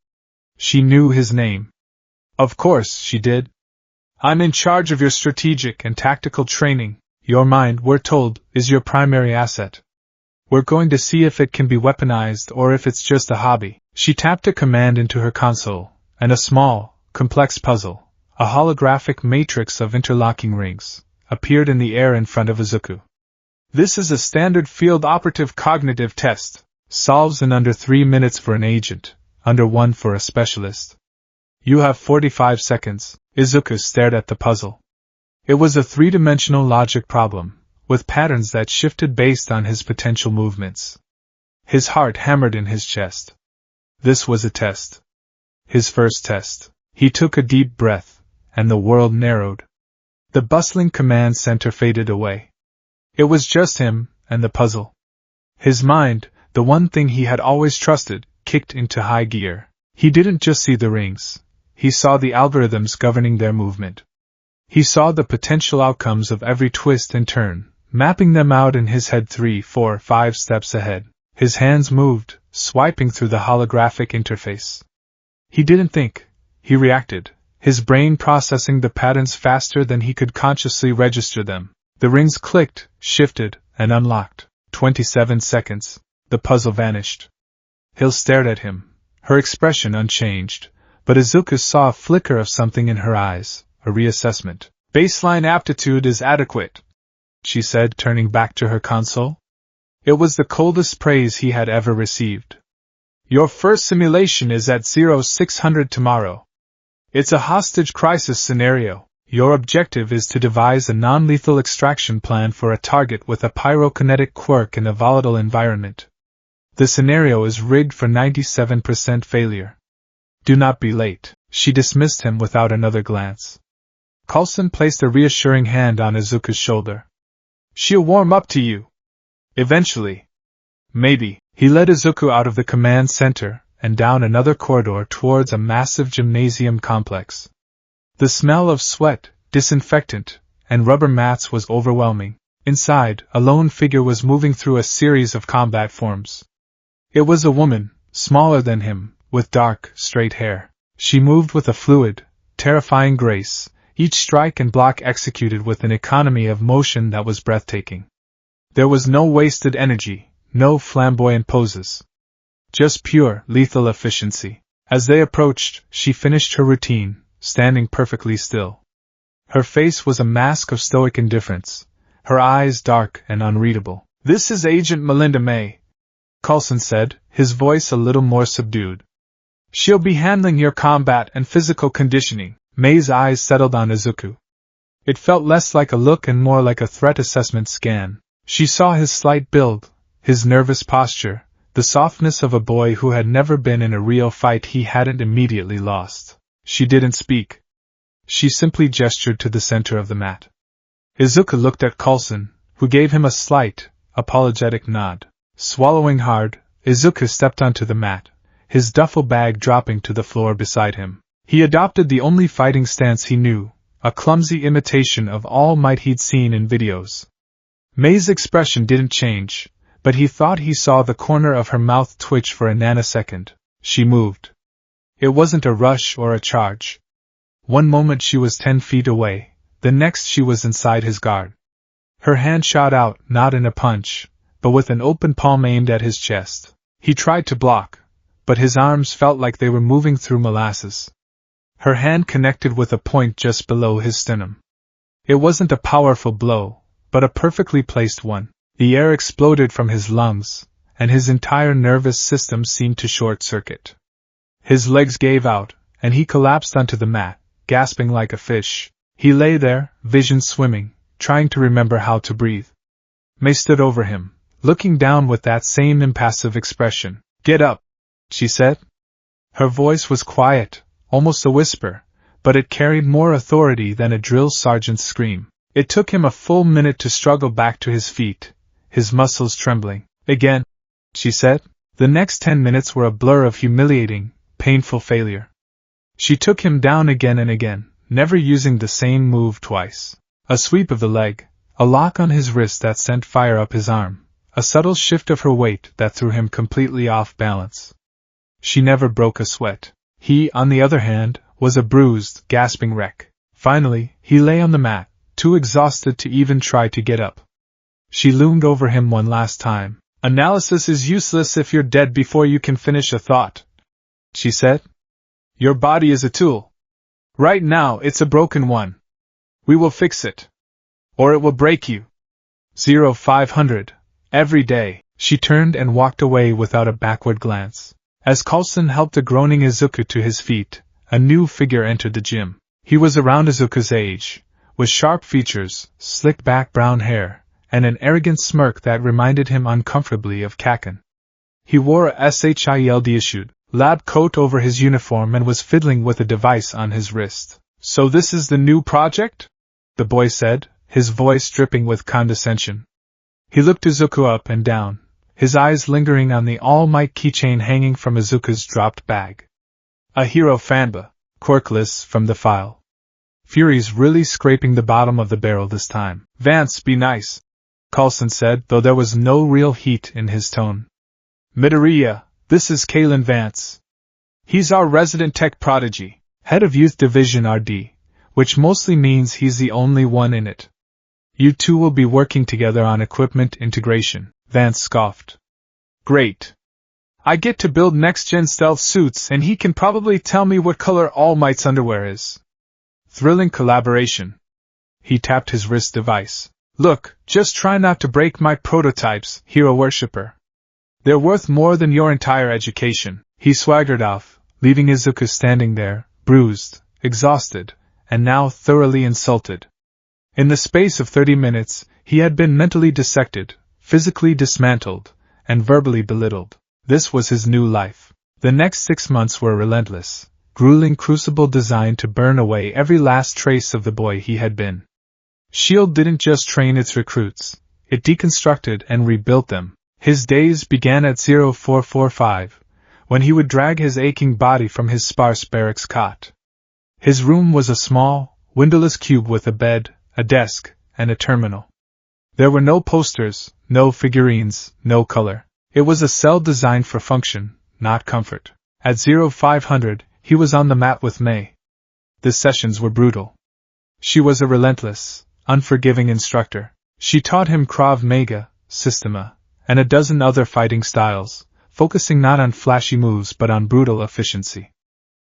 She knew his name. Of course she did. "I'm in charge of your strategic and tactical training. Your mind, we're told, is your primary asset. We're going to see if it can be weaponized or if it's just a hobby." She tapped a command into her console, and a small, complex puzzle, a holographic matrix of interlocking rings, appeared in the air in front of Izuku. "This is a standard field operative cognitive test. Solves in under 3 minutes for an agent, under 1 for a specialist. You have 45 seconds. Izuku stared at the puzzle. It was a three-dimensional logic problem, with patterns that shifted based on his potential movements. His heart hammered in his chest. This was a test. His first test. He took a deep breath, and the world narrowed. The bustling command center faded away. It was just him, and the puzzle. His mind, the one thing he had always trusted, kicked into high gear. He didn't just see the rings. He saw the algorithms governing their movement. He saw the potential outcomes of every twist and turn, mapping them out in his head 3, 4, 5 steps ahead. His hands moved, swiping through the holographic interface. He didn't think. He reacted, his brain processing the patterns faster than he could consciously register them. The rings clicked, shifted, and unlocked. 27 seconds. The puzzle vanished. Hill stared at him, her expression unchanged, but Izuku saw a flicker of something in her eyes, a reassessment. "Baseline aptitude is adequate," she said, turning back to her console. It was the coldest praise he had ever received. "Your first simulation is at 0600 tomorrow. It's a hostage crisis scenario. Your objective is to devise a non-lethal extraction plan for a target with a pyrokinetic quirk in a volatile environment. The scenario is rigged for 97% failure. Do not be late." She dismissed him without another glance. Coulson placed a reassuring hand on Izuku's shoulder. "She'll warm up to you. Eventually. Maybe." He led Izuku out of the command center and down another corridor towards a massive gymnasium complex. The smell of sweat, disinfectant, and rubber mats was overwhelming. Inside, a lone figure was moving through a series of combat forms. It was a woman, smaller than him, with dark, straight hair. She moved with a fluid, terrifying grace, each strike and block executed with an economy of motion that was breathtaking. There was no wasted energy, no flamboyant poses. Just pure, lethal efficiency. As they approached, she finished her routine, standing perfectly still. Her face was a mask of stoic indifference, her eyes dark and unreadable. "This is Agent Melinda May," Coulson said, his voice a little more subdued. "She'll be handling your combat and physical conditioning." May's eyes settled on Izuku. It felt less like a look and more like a threat assessment scan. She saw his slight build, his nervous posture, the softness of a boy who had never been in a real fight he hadn't immediately lost. She didn't speak. She simply gestured to the center of the mat. Izuku looked at Coulson, who gave him a slight, apologetic nod. Swallowing hard, Izuku stepped onto the mat, his duffel bag dropping to the floor beside him. He adopted the only fighting stance he knew, a clumsy imitation of All Might he'd seen in videos. May's expression didn't change, but he thought he saw the corner of her mouth twitch for a nanosecond. She moved. It wasn't a rush or a charge. One moment she was 10 feet away, the next she was inside his guard. Her hand shot out, not in a punch, but with an open palm aimed at his chest. He tried to block, but his arms felt like they were moving through molasses. Her hand connected with a point just below his sternum. It wasn't a powerful blow, but a perfectly placed one. The air exploded from his lungs, and his entire nervous system seemed to short-circuit. His legs gave out, and he collapsed onto the mat, gasping like a fish. He lay there, vision swimming, trying to remember how to breathe. May stood over him, looking down with that same impassive expression. "Get up," she said. Her voice was quiet, almost a whisper, but it carried more authority than a drill sergeant's scream. It took him a full minute to struggle back to his feet, his muscles trembling. "Again," she said. The next 10 minutes were a blur of humiliating, painful failure. She took him down again and again, never using the same move twice. A sweep of the leg, a lock on his wrist that sent fire up his arm, a subtle shift of her weight that threw him completely off balance. She never broke a sweat. He, on the other hand, was a bruised, gasping wreck. Finally, he lay on the mat, too exhausted to even try to get up. She loomed over him one last time. "Analysis is useless if you're dead before you can finish a thought," she said. "Your body is a tool. Right now it's a broken one. We will fix it. Or it will break you. 0500, every day." She turned and walked away without a backward glance. As Coulson helped a groaning Izuku to his feet, a new figure entered the gym. He was around Izuku's age, with sharp features, slick back brown hair, and an arrogant smirk that reminded him uncomfortably of Kaken. He wore a SHIELD-issued lab coat over his uniform and was fiddling with a device on his wrist. "So this is the new project?" the boy said, his voice dripping with condescension. He looked Izuku up and down, his eyes lingering on the All Might keychain hanging from Izuku's dropped bag. "A hero fanba, corkless from the file. Fury's really scraping the bottom of the barrel this time." "Vance, be nice," Coulson said, though there was no real heat in his tone. "Midoriya, this is Kalen Vance. He's our resident tech prodigy, head of Youth Division RD, which mostly means he's the only one in it. You two will be working together on equipment integration," Vance scoffed. "Great. I get to build next-gen stealth suits and he can probably tell me what color All Might's underwear is. Thrilling collaboration." He tapped his wrist device. "Look, just try not to break my prototypes, hero worshipper. They're worth more than your entire education." He swaggered off, leaving Izuku standing there, bruised, exhausted, and now thoroughly insulted. In the space of 30 minutes, he had been mentally dissected, physically dismantled, and verbally belittled. This was his new life. The next 6 months were a relentless, grueling crucible designed to burn away every last trace of the boy he had been. SHIELD didn't just train its recruits, it deconstructed and rebuilt them. His days began at 0445, when he would drag his aching body from his sparse barracks cot. His room was a small, windowless cube with a bed, a desk, and a terminal. There were no posters, no figurines, no color. It was a cell designed for function, not comfort. At 0500, he was on the mat with May. The sessions were brutal. She was a relentless, unforgiving instructor. She taught him Krav Maga, Systema, and a dozen other fighting styles, focusing not on flashy moves but on brutal efficiency.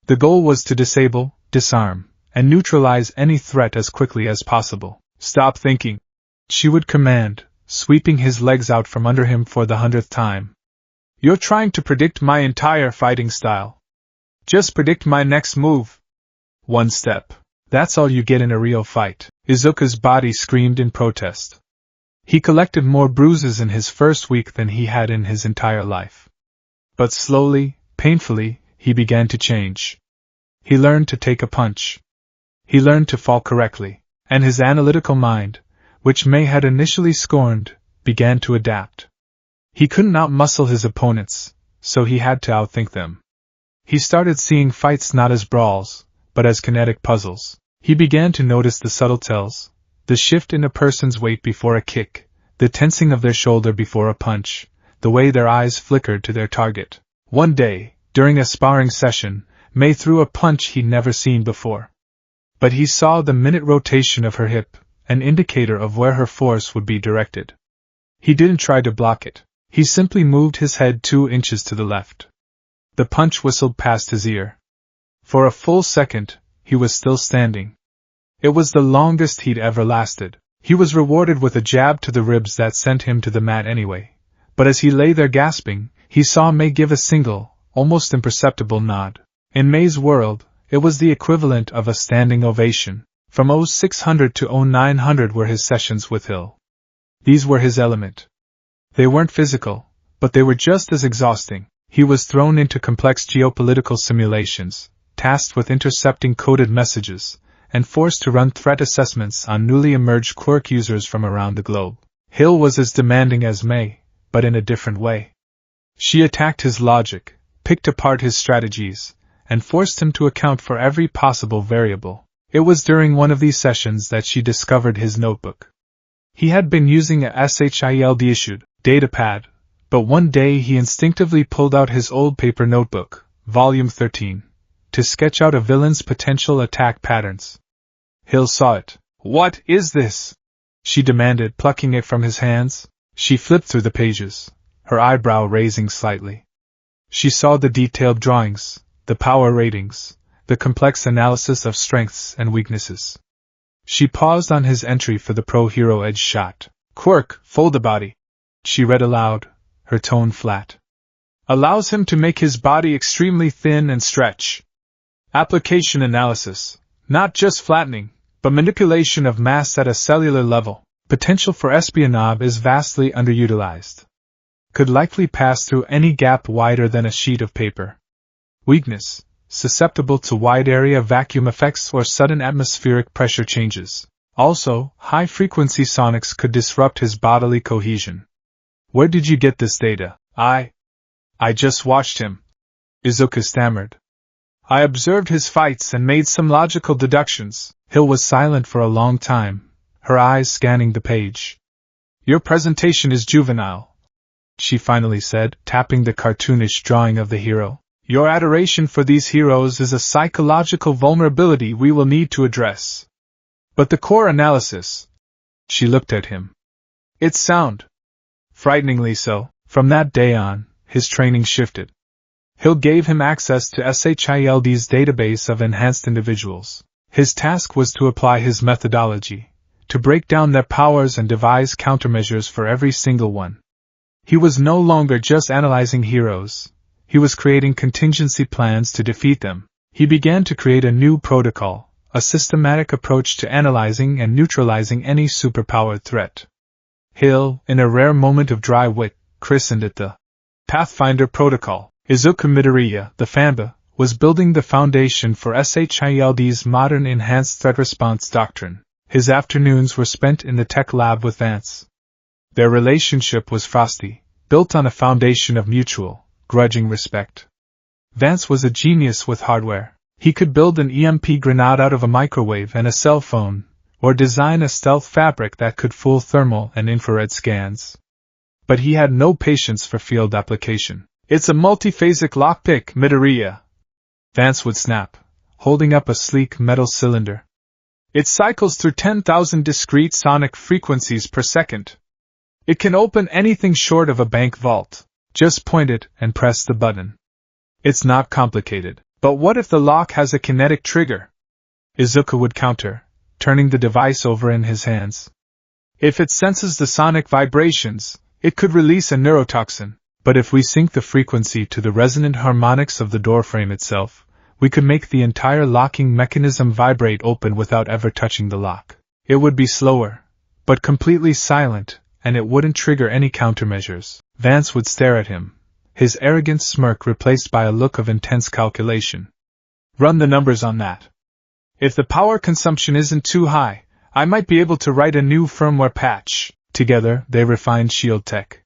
The goal was to disable, disarm, and neutralize any threat as quickly as possible. "Stop thinking," she would command, sweeping his legs out from under him for the 100th time. "You're trying to predict my entire fighting style. Just predict my next move. One step. That's all you get in a real fight." Izuku's body screamed in protest. He collected more bruises in his first week than he had in his entire life. But slowly, painfully, he began to change. He learned to take a punch. He learned to fall correctly, and his analytical mind, which May had initially scorned, began to adapt. He couldn't outmuscle his opponents, so he had to outthink them. He started seeing fights not as brawls, but as kinetic puzzles. He began to notice the subtle tells, the shift in a person's weight before a kick, the tensing of their shoulder before a punch, the way their eyes flickered to their target. One day, during a sparring session, May threw a punch he'd never seen before. But he saw the minute rotation of her hip, an indicator of where her force would be directed. He didn't try to block it. He simply moved his head 2 inches to the left. The punch whistled past his ear. For a full second, he was still standing. It was the longest he'd ever lasted. He was rewarded with a jab to the ribs that sent him to the mat anyway. But as he lay there gasping, he saw May give a single, almost imperceptible nod. In May's world, it was the equivalent of a standing ovation. From 0600 to 0900 were his sessions with Hill. These were his element. They weren't physical, but they were just as exhausting. He was thrown into complex geopolitical simulations, tasked with intercepting coded messages, and forced to run threat assessments on newly emerged quirk users from around the globe. Hill was as demanding as May, but in a different way. She attacked his logic, picked apart his strategies, and forced him to account for every possible variable. It was during one of these sessions that she discovered his notebook. He had been using a SHIELD-issued datapad, but one day he instinctively pulled out his old paper notebook, volume 13, to sketch out a villain's potential attack patterns. Hill saw it. "What is this?" she demanded, plucking it from his hands. She flipped through the pages, her eyebrow raising slightly. She saw the detailed drawings, the power ratings, the complex analysis of strengths and weaknesses. She paused on his entry for the pro-hero edge shot. "Quirk, fold the body," she read aloud, her tone flat. "Allows him to make his body extremely thin and stretch. Application analysis, not just flattening, but manipulation of mass at a cellular level. Potential for espionage is vastly underutilized. Could likely pass through any gap wider than a sheet of paper. Weakness, susceptible to wide-area vacuum effects or sudden atmospheric pressure changes. Also, high-frequency sonics could disrupt his bodily cohesion." "Where did you get this data?" I just watched him," Izuku stammered. "I observed his fights and made some logical deductions." Hill was silent for a long time, her eyes scanning the page. "Your presentation is juvenile," she finally said, tapping the cartoonish drawing of the hero. "Your adoration for these heroes is a psychological vulnerability we will need to address. But the core analysis..." She looked at him. "It's sound. Frighteningly so." From that day on, his training shifted. Hill gave him access to SHIELD's database of enhanced individuals. His task was to apply his methodology, to break down their powers and devise countermeasures for every single one. He was no longer just analyzing heroes. He was creating contingency plans to defeat them. He began to create a new protocol, a systematic approach to analyzing and neutralizing any superpowered threat. Hill, in a rare moment of dry wit, christened it the Pathfinder Protocol. Izuku Midoriya, the Fanba, was building the foundation for SHIELD's modern enhanced threat response doctrine. His afternoons were spent in the tech lab with Vance. Their relationship was frosty, built on a foundation of mutual, grudging respect. Vance was a genius with hardware. He could build an EMP grenade out of a microwave and a cell phone, or design a stealth fabric that could fool thermal and infrared scans. But he had no patience for field application. "It's a multiphasic lockpick, Midoriya," Vance would snap, holding up a sleek metal cylinder. "It cycles through 10,000 discrete sonic frequencies per second. It can open anything short of a bank vault. Just point it and press the button. It's not complicated." "But what if the lock has a kinetic trigger?" Izuku would counter, turning the device over in his hands. "If it senses the sonic vibrations, it could release a neurotoxin. But if we sync the frequency to the resonant harmonics of the doorframe itself, we could make the entire locking mechanism vibrate open without ever touching the lock. It would be slower, but completely silent, and it wouldn't trigger any countermeasures." Vance would stare at him, his arrogant smirk replaced by a look of intense calculation. "Run the numbers on that. If the power consumption isn't too high, I might be able to write a new firmware patch." Together, they refined shield tech.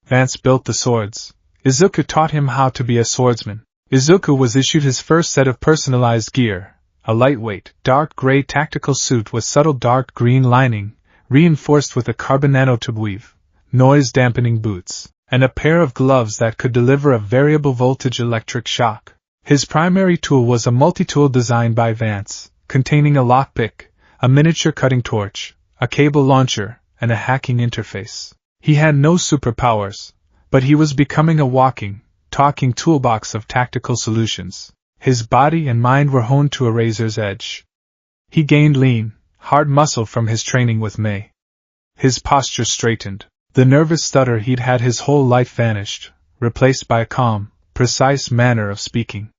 Vance built the swords. Izuku taught him how to be a swordsman. Izuku was issued his first set of personalized gear, a lightweight, dark gray tactical suit with subtle dark green lining, reinforced with a carbon nanotube weave, noise-dampening boots, and a pair of gloves that could deliver a variable voltage electric shock. His primary tool was a multi-tool designed by Vance, containing a lockpick, a miniature cutting torch, a cable launcher, and a hacking interface. He had no superpowers, but he was becoming a walking, talking toolbox of tactical solutions. His body and mind were honed to a razor's edge. He gained lean, hard muscle from his training with May. His posture straightened. The nervous stutter he'd had his whole life vanished, replaced by a calm, precise manner of speaking.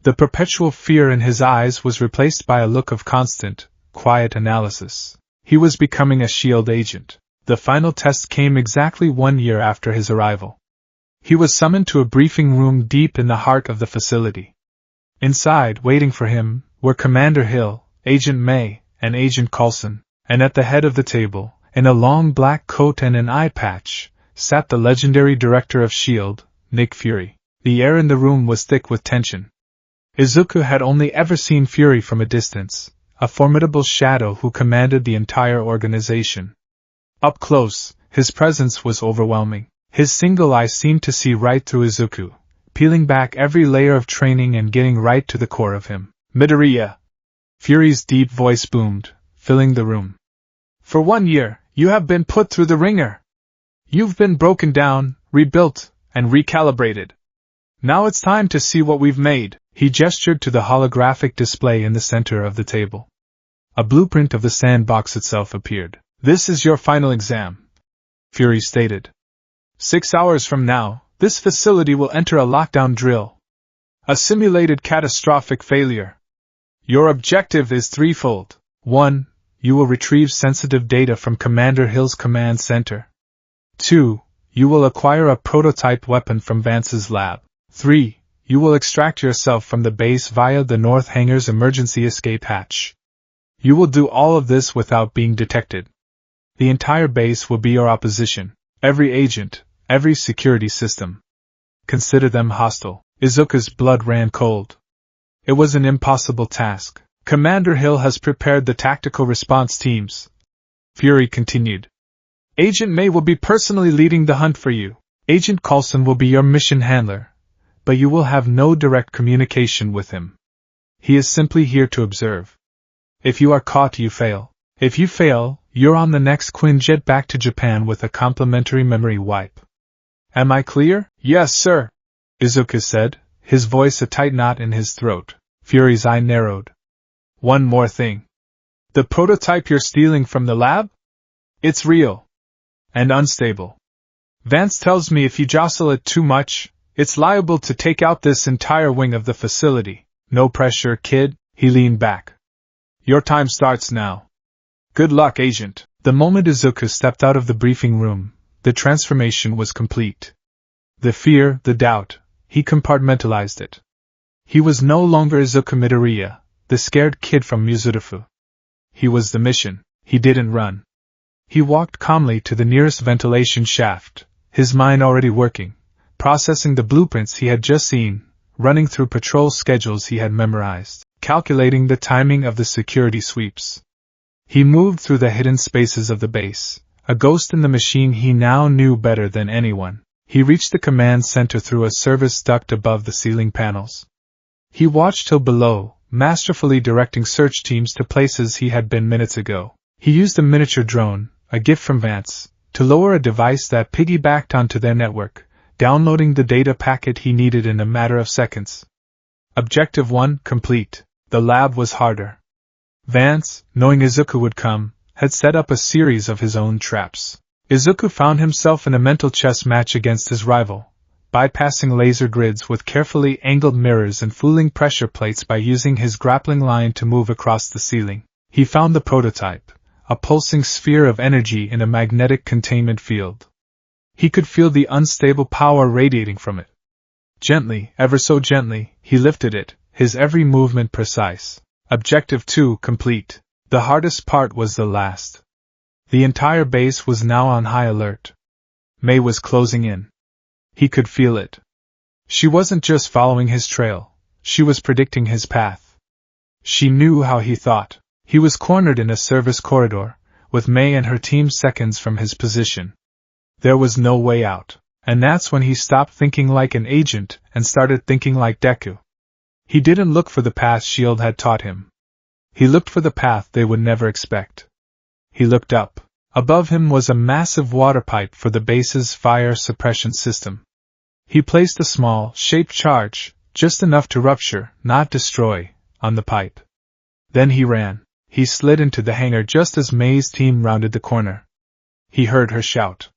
The perpetual fear in his eyes was replaced by a look of constant, quiet analysis. He was becoming a SHIELD agent. The final test came exactly 1 year after his arrival. He was summoned to a briefing room deep in the heart of the facility. Inside, waiting for him, were Commander Hill, Agent May, and Agent Coulson, and at the head of the table, in a long black coat and an eye patch, sat the legendary director of SHIELD, Nick Fury. The air in the room was thick with tension. Izuku had only ever seen Fury from a distance, a formidable shadow who commanded the entire organization. Up close, his presence was overwhelming. His single eye seemed to see right through Izuku, peeling back every layer of training and getting right to the core of him. Midoriya! Fury's deep voice boomed, filling the room. For 1 year, you have been put through the ringer. You've been broken down, rebuilt, and recalibrated. Now it's time to see what we've made. He gestured to the holographic display in the center of the table. A blueprint of the sandbox itself appeared. This is your final exam, Fury stated. 6 hours from now, this facility will enter a lockdown drill. A simulated catastrophic failure. Your objective is threefold. 1. You will retrieve sensitive data from Commander Hill's command center. 2. You will acquire a prototype weapon from Vance's lab. 3. You will extract yourself from the base via the North Hangar's emergency escape hatch. You will do all of this without being detected. The entire base will be your opposition. Every agent, every security system. Consider them hostile. Izuku's blood ran cold. It was an impossible task. Commander Hill has prepared the tactical response teams. Fury continued. Agent May will be personally leading the hunt for you. Agent Coulson will be your mission handler, but you will have no direct communication with him. He is simply here to observe. If you are caught, you fail. If you fail, you're on the next Quinjet back to Japan with a complimentary memory wipe. Am I clear? Yes, sir, Izuku said, his voice a tight knot in his throat. Fury's eye narrowed. One more thing. The prototype you're stealing from the lab? It's real. And unstable. Vance tells me if you jostle it too much, it's liable to take out this entire wing of the facility. No pressure, kid, he leaned back. Your time starts now. Good luck, Agent. The moment Izuku stepped out of the briefing room, the transformation was complete. The fear, the doubt, he compartmentalized it. He was no longer Izuku Midoriya, the scared kid from Muzurifu. He was the mission. He didn't run. He walked calmly to the nearest ventilation shaft, his mind already working, processing the blueprints he had just seen, running through patrol schedules he had memorized, calculating the timing of the security sweeps. He moved through the hidden spaces of the base, a ghost in the machine he now knew better than anyone. He reached the command center through a service duct above the ceiling panels. He watched till below, masterfully directing search teams to places he had been minutes ago. He used a miniature drone, a gift from Vance, to lower a device that piggybacked onto their network, downloading the data packet he needed in a matter of seconds. Objective 1 complete. The lab was harder. Vance, knowing Izuku would come, had set up a series of his own traps. Izuku found himself in a mental chess match against his rival, bypassing laser grids with carefully angled mirrors and fooling pressure plates by using his grappling line to move across the ceiling. He found the prototype, a pulsing sphere of energy in a magnetic containment field. He could feel the unstable power radiating from it. Gently, ever so gently, he lifted it, his every movement precise. Objective 2 complete. The hardest part was the last. The entire base was now on high alert. May was closing in. He could feel it. She wasn't just following his trail, she was predicting his path. She knew how he thought. He was cornered in a service corridor, with May and her team seconds from his position. There was no way out, and that's when he stopped thinking like an agent and started thinking like Deku. He didn't look for the path S.H.I.E.L.D. had taught him. He looked for the path they would never expect. He looked up. Above him was a massive water pipe for the base's fire suppression system. He placed a small, shaped charge, just enough to rupture, not destroy, on the pipe. Then he ran. He slid into the hangar just as May's team rounded the corner. He heard her shout.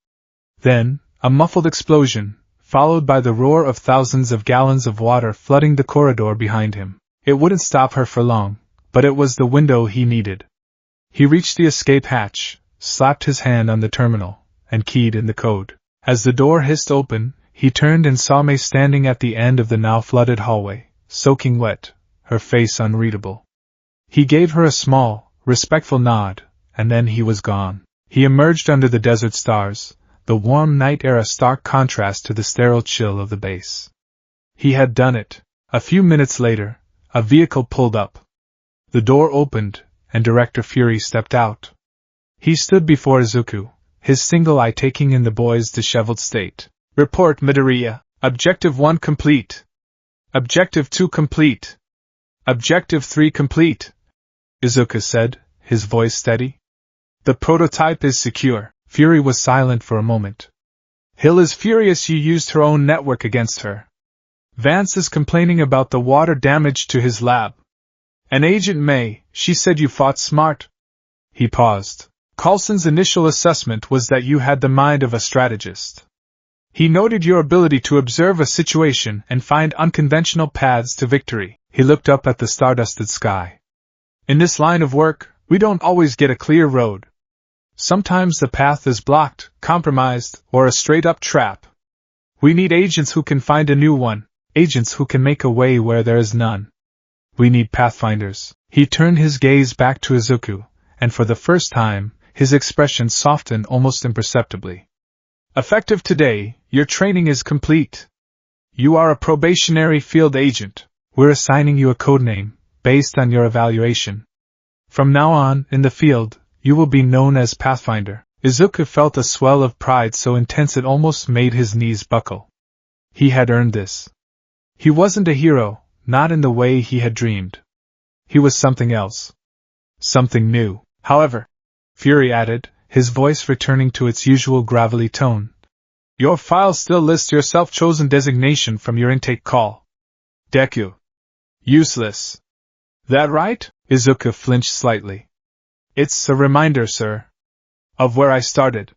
Then, a muffled explosion, followed by the roar of thousands of gallons of water flooding the corridor behind him. It wouldn't stop her for long, but it was the window he needed. He reached the escape hatch, slapped his hand on the terminal, and keyed in the code. As the door hissed open, he turned and saw May standing at the end of the now flooded hallway, soaking wet, her face unreadable. He gave her a small, respectful nod, and then he was gone. He emerged under the desert stars, the warm night air a stark contrast to the sterile chill of the base. He had done it. A few minutes later, a vehicle pulled up. The door opened, and Director Fury stepped out. He stood before Izuku, his single eye taking in the boy's disheveled state. Report, Midoriya. Objective 1 complete. Objective 2 complete. Objective 3 complete, Izuku said, his voice steady. The prototype is secure. Fury was silent for a moment. Hill is furious you used her own network against her. Vance is complaining about the water damage to his lab. And Agent May, she said you fought smart. He paused. Coulson's initial assessment was that you had the mind of a strategist. He noted your ability to observe a situation and find unconventional paths to victory. He looked up at the stardusted sky. In this line of work, we don't always get a clear road. Sometimes the path is blocked, compromised, or a straight-up trap. We need agents who can find a new one, agents who can make a way where there is none. We need pathfinders. He turned his gaze back to Izuku, and for the first time, his expression softened almost imperceptibly. Effective today, your training is complete. You are a probationary field agent. We're assigning you a codename, based on your evaluation. From now on, in the field, you will be known as Pathfinder. Izuku felt a swell of pride so intense it almost made his knees buckle. He had earned this. He wasn't a hero, not in the way he had dreamed. He was something else. Something new. However, Fury added, his voice returning to its usual gravelly tone. Your file still lists your self-chosen designation from your intake call. Deku. Useless. That right? Izuku flinched slightly. It's a reminder, sir. Of where I started.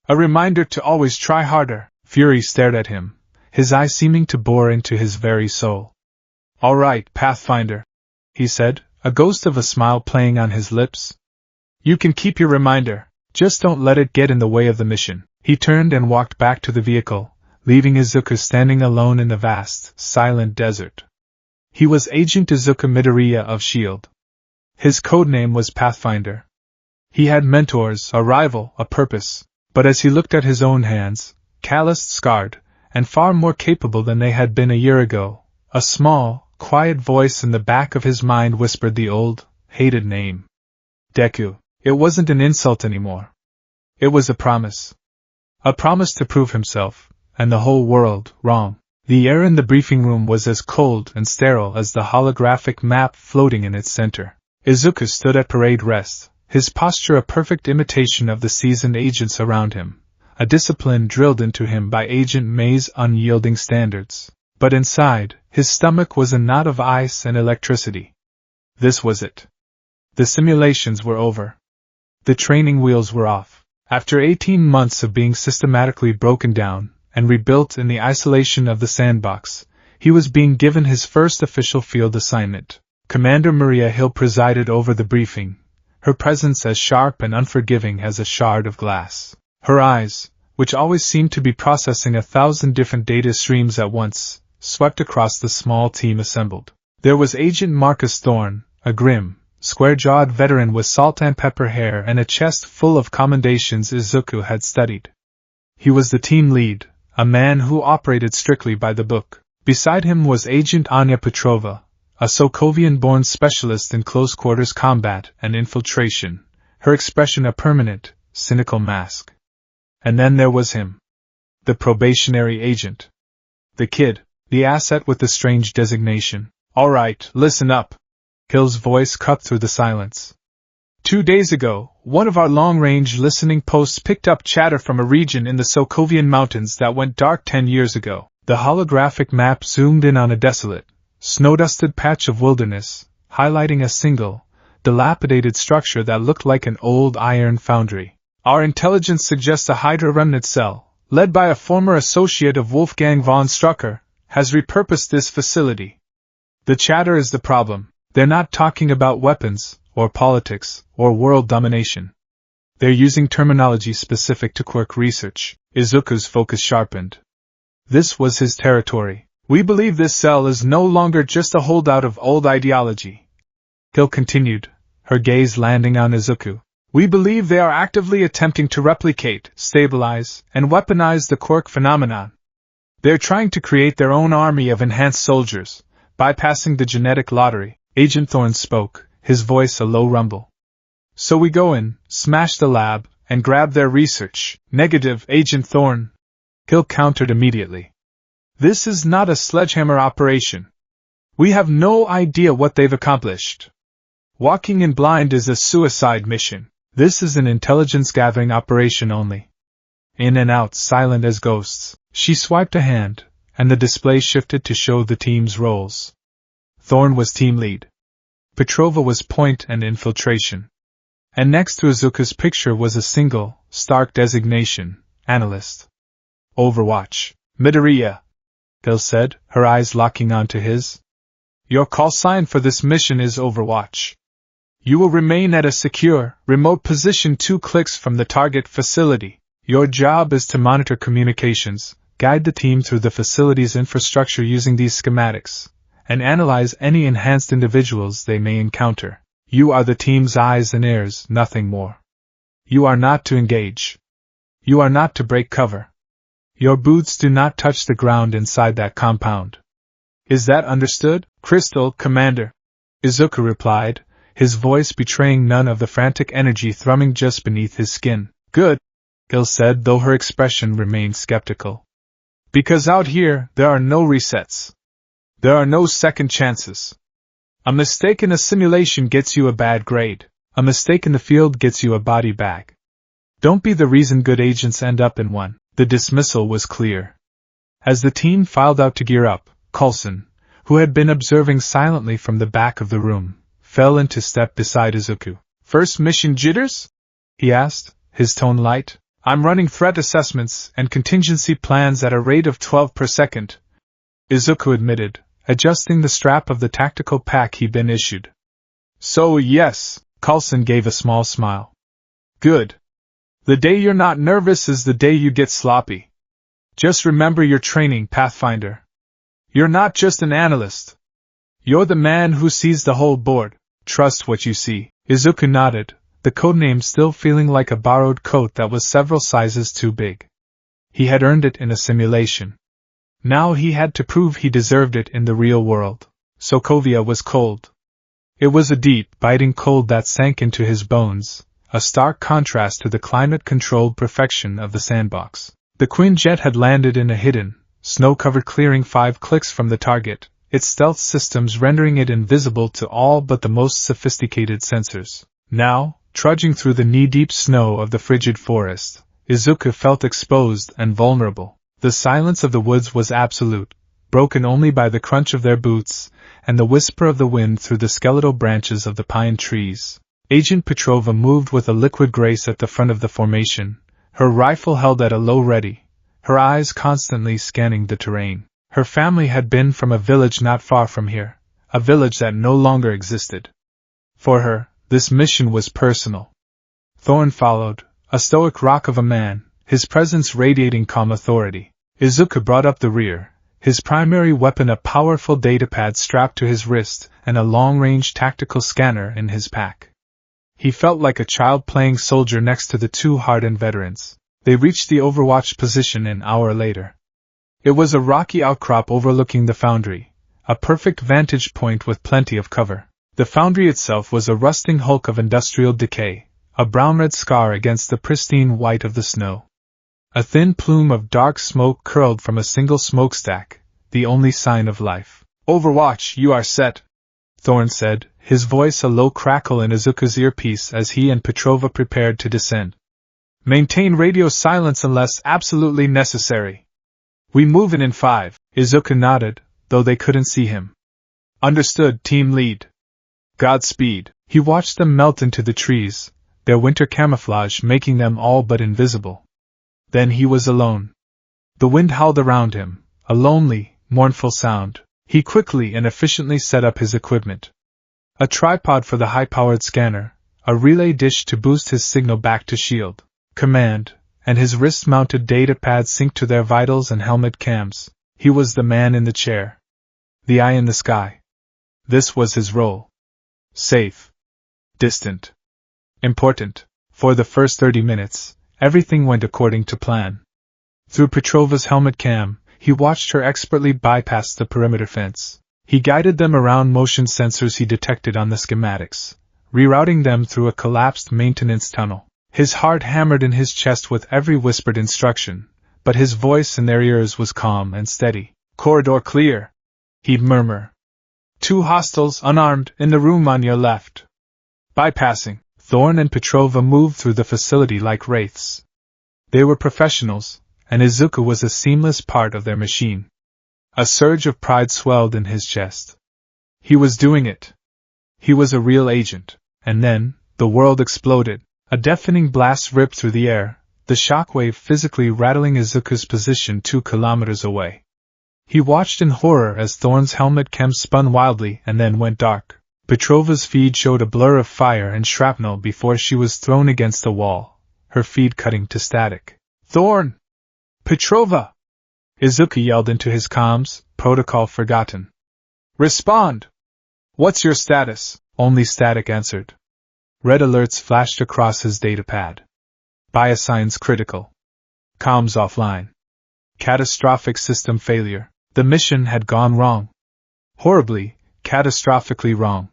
A reminder to always try harder. Fury stared at him, his eyes seeming to bore into his very soul. All right, Pathfinder, he said, a ghost of a smile playing on his lips. You can keep your reminder, just don't let it get in the way of the mission. He turned and walked back to the vehicle, leaving Izuku standing alone in the vast, silent desert. He was Agent Izuku Midoriya of S.H.I.E.L.D. His codename was Pathfinder. He had mentors, a rival, a purpose, but as he looked at his own hands, calloused, scarred, and far more capable than they had been a year ago, a small, quiet voice in the back of his mind whispered the old, hated name. Deku. It wasn't an insult anymore. It was a promise. A promise to prove himself, and the whole world, wrong. The air in the briefing room was as cold and sterile as the holographic map floating in its center. Izuku stood at parade rest, his posture a perfect imitation of the seasoned agents around him, a discipline drilled into him by Agent May's unyielding standards. But inside, his stomach was a knot of ice and electricity. This was it. The simulations were over. The training wheels were off. After 18 months of being systematically broken down and rebuilt in the isolation of the sandbox, he was being given his first official field assignment. Commander Maria Hill presided over the briefing, her presence as sharp and unforgiving as a shard of glass. Her eyes, which always seemed to be processing 1,000 different data streams at once, swept across the small team assembled. There was Agent Marcus Thorne, a grim, square-jawed veteran with salt and pepper hair and a chest full of commendations Izuku had studied. He was the team lead, a man who operated strictly by the book. Beside him was Agent Anya Petrova, a Sokovian-born specialist in close-quarters combat and infiltration, her expression a permanent, cynical mask. And then there was him. The probationary agent. The kid, the asset with the strange designation. All right, listen up. Hill's voice cut through the silence. 2 days ago, one of our long-range listening posts picked up chatter from a region in the Sokovian Mountains that went dark 10 years ago. The holographic map zoomed in on a desolate, snow-dusted patch of wilderness, highlighting a single, dilapidated structure that looked like an old iron foundry. Our intelligence suggests a Hydra remnant cell, led by a former associate of Wolfgang von Strucker, has repurposed this facility. The chatter is the problem. They're not talking about weapons, or politics, or world domination. They're using terminology specific to quirk research. Izuku's focus sharpened. This was his territory. We believe this cell is no longer just a holdout of old ideology. Gil continued, her gaze landing on Izuku. We believe they are actively attempting to replicate, stabilize, and weaponize the quirk phenomenon. They're trying to create their own army of enhanced soldiers, bypassing the genetic lottery. Agent Thorne spoke, his voice a low rumble. So we go in, smash the lab, and grab their research. Negative, Agent Thorne. Gil countered immediately. This is not a sledgehammer operation. We have no idea what they've accomplished. Walking in blind is a suicide mission. This is an intelligence-gathering operation only. In and out, silent as ghosts. She swiped a hand, and the display shifted to show the team's roles. Thorne was team lead. Petrova was point and infiltration. And next to Izuku's picture was a single, stark designation, analyst. Overwatch. Midoriya, Gil said, her eyes locking onto his. Your call sign for this mission is Overwatch. You will remain at a secure, remote position 2 clicks from the target facility. Your job is to monitor communications, guide the team through the facility's infrastructure using these schematics, and analyze any enhanced individuals they may encounter. You are the team's eyes and ears, nothing more. You are not to engage. You are not to break cover. Your boots do not touch the ground inside that compound. Is that understood? Crystal, Commander, Izuku replied, his voice betraying none of the frantic energy thrumming just beneath his skin. Good, Gil said, though her expression remained skeptical. Because out here, there are no resets. There are no second chances. A mistake in a simulation gets you a bad grade. A mistake in the field gets you a body bag. Don't be the reason good agents end up in one. The dismissal was clear. As the team filed out to gear up, Coulson, who had been observing silently from the back of the room, fell into step beside Izuku. First mission jitters? He asked, his tone light. I'm running threat assessments and contingency plans at a rate of 12 per second, Izuku admitted, adjusting the strap of the tactical pack he'd been issued. So yes, Coulson gave a small smile. Good. The day you're not nervous is the day you get sloppy. Just remember your training, Pathfinder. You're not just an analyst. You're the man who sees the whole board. Trust what you see. Izuku nodded, the codename still feeling like a borrowed coat that was several sizes too big. He had earned it in a simulation. Now he had to prove he deserved it in the real world. Sokovia was cold. It was a deep, biting cold that sank into his bones, a stark contrast to the climate-controlled perfection of the sandbox. The Quinjet had landed in a hidden, snow-covered clearing 5 clicks from the target, its stealth systems rendering it invisible to all but the most sophisticated sensors. Now, trudging through the knee-deep snow of the frigid forest, Izuku felt exposed and vulnerable. The silence of the woods was absolute, broken only by the crunch of their boots and the whisper of the wind through the skeletal branches of the pine trees. Agent Petrova moved with a liquid grace at the front of the formation, her rifle held at a low ready, her eyes constantly scanning the terrain. Her family had been from a village not far from here, a village that no longer existed. For her, this mission was personal. Thorne followed, a stoic rock of a man, his presence radiating calm authority. Izuku brought up the rear, his primary weapon a powerful datapad strapped to his wrist and a long-range tactical scanner in his pack. He felt like a child playing soldier next to the 2 hardened veterans. They reached the Overwatch position an hour later. It was a rocky outcrop overlooking the foundry, a perfect vantage point with plenty of cover. The foundry itself was a rusting hulk of industrial decay, a brown-red scar against the pristine white of the snow. A thin plume of dark smoke curled from a single smokestack, the only sign of life. Overwatch, you are set, Thorne said, his voice a low crackle in Izuku's earpiece as he and Petrova prepared to descend. Maintain radio silence unless absolutely necessary. We move in 5. Izuku nodded, though they couldn't see him. Understood, team lead. Godspeed. He watched them melt into the trees, their winter camouflage making them all but invisible. Then he was alone. The wind howled around him, a lonely, mournful sound. He quickly and efficiently set up his equipment. A tripod for the high-powered scanner, a relay dish to boost his signal back to S.H.I.E.L.D., Command, and his wrist-mounted data pad synced to their vitals and helmet cams. He was the man in the chair. The eye in the sky. This was his role. Safe. Distant. Important. For the first 30 minutes, everything went according to plan. Through Petrova's helmet cam, he watched her expertly bypass the perimeter fence. He guided them around motion sensors he detected on the schematics, rerouting them through a collapsed maintenance tunnel. His heart hammered in his chest with every whispered instruction, but his voice in their ears was calm and steady. Corridor clear, he'd murmur. 2 hostiles, unarmed, in the room on your left. Bypassing. Thorn and Petrova moved through the facility like wraiths. They were professionals, and Izuku was a seamless part of their machine. A surge of pride swelled in his chest. He was doing it. He was a real agent. And then, the world exploded. A deafening blast ripped through the air, the shockwave physically rattling Izuku's position 2 kilometers away. He watched in horror as Thorn's helmet cam spun wildly and then went dark. Petrova's feed showed a blur of fire and shrapnel before she was thrown against the wall, her feed cutting to static. Thorn! Petrova! Izuku yelled into his comms, protocol forgotten. Respond! What's your status? Only static answered. Red alerts flashed across his datapad. Biosigns critical. Comms offline. Catastrophic system failure. The mission had gone wrong. Horribly, catastrophically wrong.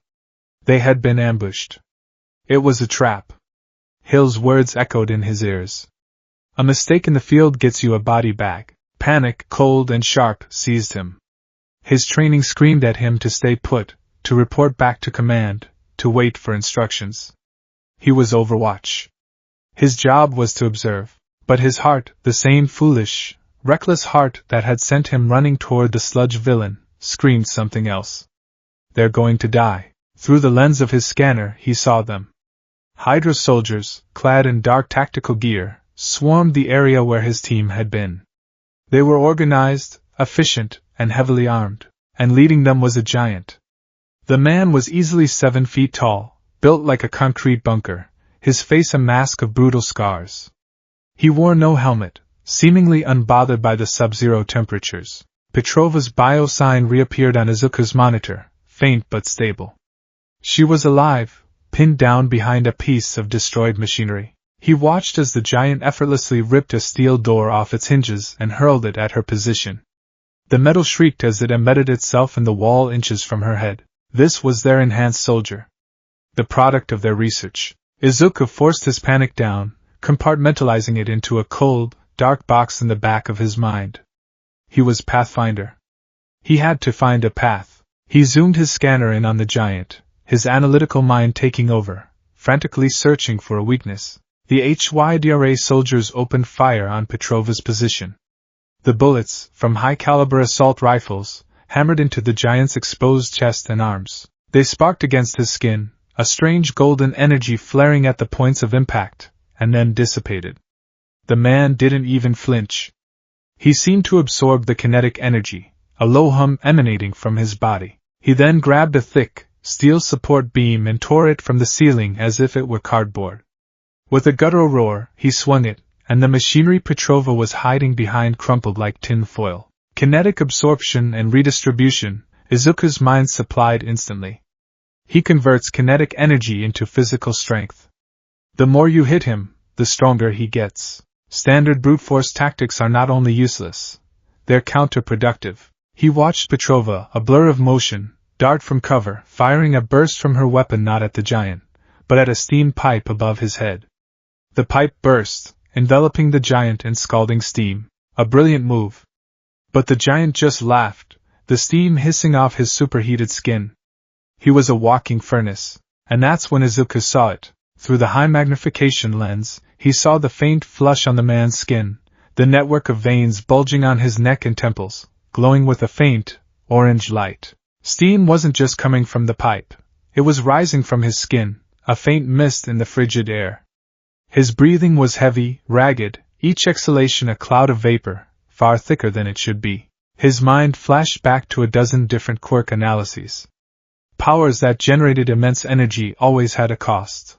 They had been ambushed. It was a trap. Hill's words echoed in his ears. A mistake in the field gets you a body bag. Panic, cold and sharp, seized him. His training screamed at him to stay put, to report back to command, to wait for instructions. He was Overwatch. His job was to observe, but his heart, the same foolish, reckless heart that had sent him running toward the sludge villain, screamed something else. They're going to die. Through the lens of his scanner, he saw them. Hydra soldiers, clad in dark tactical gear, swarmed the area where his team had been. They were organized, efficient, and heavily armed, and leading them was a giant. The man was easily 7 feet tall, built like a concrete bunker, his face a mask of brutal scars. He wore no helmet, seemingly unbothered by the sub-zero temperatures. Petrova's bio-sign reappeared on Izuku's monitor, faint but stable. She was alive, pinned down behind a piece of destroyed machinery. He watched as the giant effortlessly ripped a steel door off its hinges and hurled it at her position. The metal shrieked as it embedded itself in the wall inches from her head. This was their enhanced soldier. The product of their research. Izuku forced his panic down, compartmentalizing it into a cold, dark box in the back of his mind. He was Pathfinder. He had to find a path. He zoomed his scanner in on the giant, his analytical mind taking over, frantically searching for a weakness. The HYDRA soldiers opened fire on Petrova's position. The bullets, from high-caliber assault rifles, hammered into the giant's exposed chest and arms. They sparked against his skin, a strange golden energy flaring at the points of impact, and then dissipated. The man didn't even flinch. He seemed to absorb the kinetic energy, a low hum emanating from his body. He then grabbed a thick, steel support beam and tore it from the ceiling as if it were cardboard. With a guttural roar, he swung it, and the machinery Petrova was hiding behind crumpled like tin foil. Kinetic absorption and redistribution, Izuku's mind supplied instantly. He converts kinetic energy into physical strength. The more you hit him, the stronger he gets. Standard brute force tactics are not only useless, they're counterproductive. He watched Petrova, a blur of motion, dart from cover, firing a burst from her weapon not at the giant, but at a steam pipe above his head. The pipe burst, enveloping the giant in scalding steam, a brilliant move. But the giant just laughed, the steam hissing off his superheated skin. He was a walking furnace, and that's when Izuku saw it. Through the high magnification lens, he saw the faint flush on the man's skin, the network of veins bulging on his neck and temples, glowing with a faint, orange light. Steam wasn't just coming from the pipe, it was rising from his skin, a faint mist in the frigid air. His breathing was heavy, ragged, each exhalation a cloud of vapor, far thicker than it should be. His mind flashed back to a dozen different quirk analyses. Powers that generated immense energy always had a cost.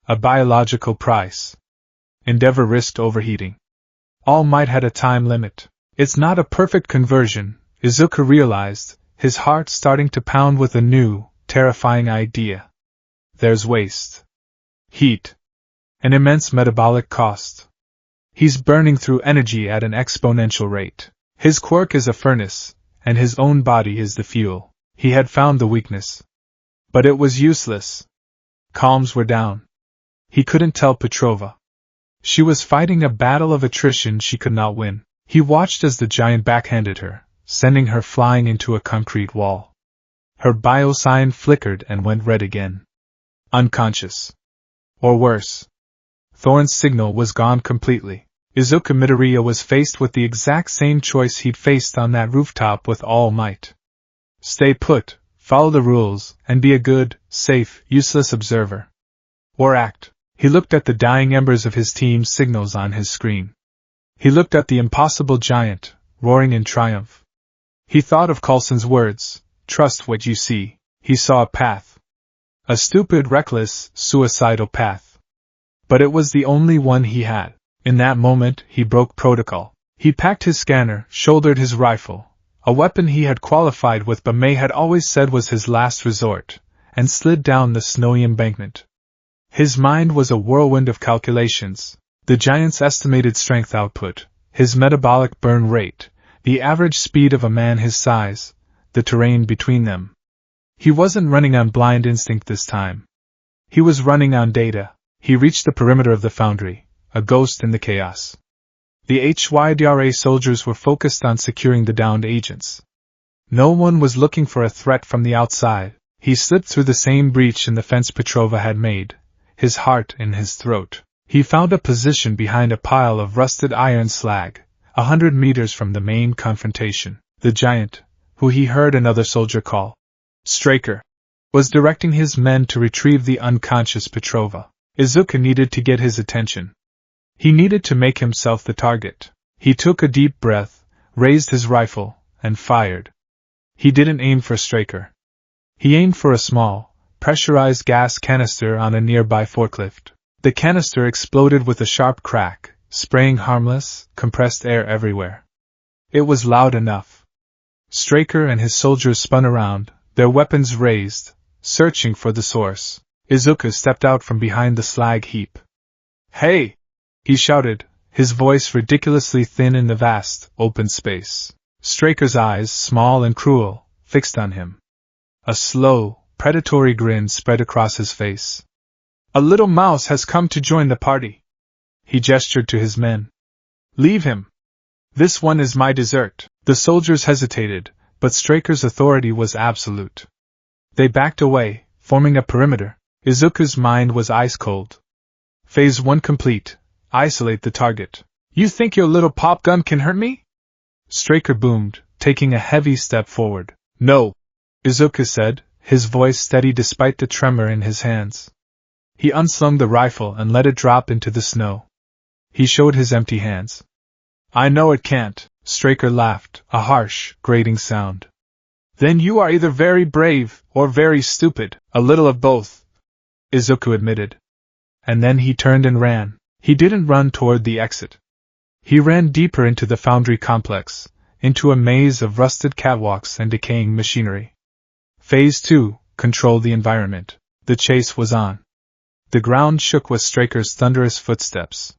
A biological price. Endeavor risked overheating. All might had a time limit. It's not a perfect conversion, Izuku realized, his heart starting to pound with a new, terrifying idea. There's waste. Heat. An immense metabolic cost. He's burning through energy at an exponential rate. His quirk is a furnace, and his own body is the fuel. He had found the weakness. But it was useless. Calms were down. He couldn't tell Petrova. She was fighting a battle of attrition she could not win. He watched as the giant backhanded her, sending her flying into a concrete wall. Her biosign flickered and went red again. Unconscious. Or worse. Thorn's signal was gone completely. Izuku Midoriya was faced with the exact same choice he'd faced on that rooftop with all might. Stay put, follow the rules, and be a good, safe, useless observer. Or act. He looked at the dying embers of his team's signals on his screen. He looked at the impossible giant, roaring in triumph. He thought of Coulson's words, trust what you see. He saw a path. A stupid, reckless, suicidal path. But it was the only one he had. In that moment, he broke protocol. He packed his scanner, shouldered his rifle, a weapon he had qualified with but May had always said was his last resort, and slid down the snowy embankment. His mind was a whirlwind of calculations, the giant's estimated strength output, his metabolic burn rate, the average speed of a man his size, the terrain between them. He wasn't running on blind instinct this time. He was running on data. He reached the perimeter of the foundry, a ghost in the chaos. The HYDRA soldiers were focused on securing the downed agents. No one was looking for a threat from the outside. He slipped through the same breach in the fence Petrova had made, his heart in his throat. He found a position behind a pile of rusted iron slag, 100 meters from the main confrontation. The giant, who he heard another soldier call Straker, was directing his men to retrieve the unconscious Petrova. Izuku needed to get his attention. He needed to make himself the target. He took a deep breath, raised his rifle, and fired. He didn't aim for Straker. He aimed for a small, pressurized gas canister on a nearby forklift. The canister exploded with a sharp crack, spraying harmless, compressed air everywhere. It was loud enough. Straker and his soldiers spun around, their weapons raised, searching for the source. Izuku stepped out from behind the slag heap. "Hey!" he shouted, his voice ridiculously thin in the vast, open space. Straker's eyes, small and cruel, fixed on him. A slow, predatory grin spread across his face. "A little mouse has come to join the party." He gestured to his men. "Leave him. This one is my dessert." The soldiers hesitated, but Straker's authority was absolute. They backed away, forming a perimeter. Izuku's mind was ice cold. Phase 1 complete. Isolate the target. "You think your little pop gun can hurt me?" Straker boomed, taking a heavy step forward. "No," Izuku said, his voice steady despite the tremor in his hands. He unslung the rifle and let it drop into the snow. He showed his empty hands. "I know it can't," Straker laughed, a harsh, grating sound. "Then you are either very brave, or very stupid." "A little of both," Izuku admitted. And then he turned and ran. He didn't run toward the exit. He ran deeper into the foundry complex, into a maze of rusted catwalks and decaying machinery. Phase 2, control the environment. The chase was on. The ground shook with Straker's thunderous footsteps.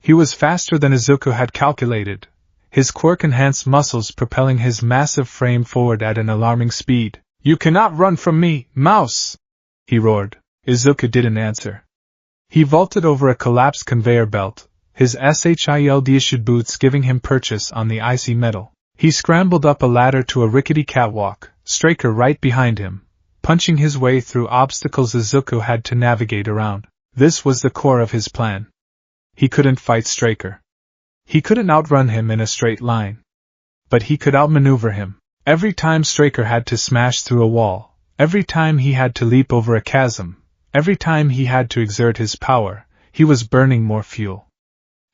He was faster than Izuku had calculated, his quirk-enhanced muscles propelling his massive frame forward at an alarming speed. "You cannot run from me, mouse!" he roared. Izuku didn't answer. He vaulted over a collapsed conveyor belt, his SHIELD-issued boots giving him purchase on the icy metal. He scrambled up a ladder to a rickety catwalk, Straker right behind him, punching his way through obstacles Izuku had to navigate around. This was the core of his plan. He couldn't fight Straker. He couldn't outrun him in a straight line. But he could outmaneuver him. Every time Straker had to smash through a wall, every time he had to leap over a chasm, every time he had to exert his power, he was burning more fuel.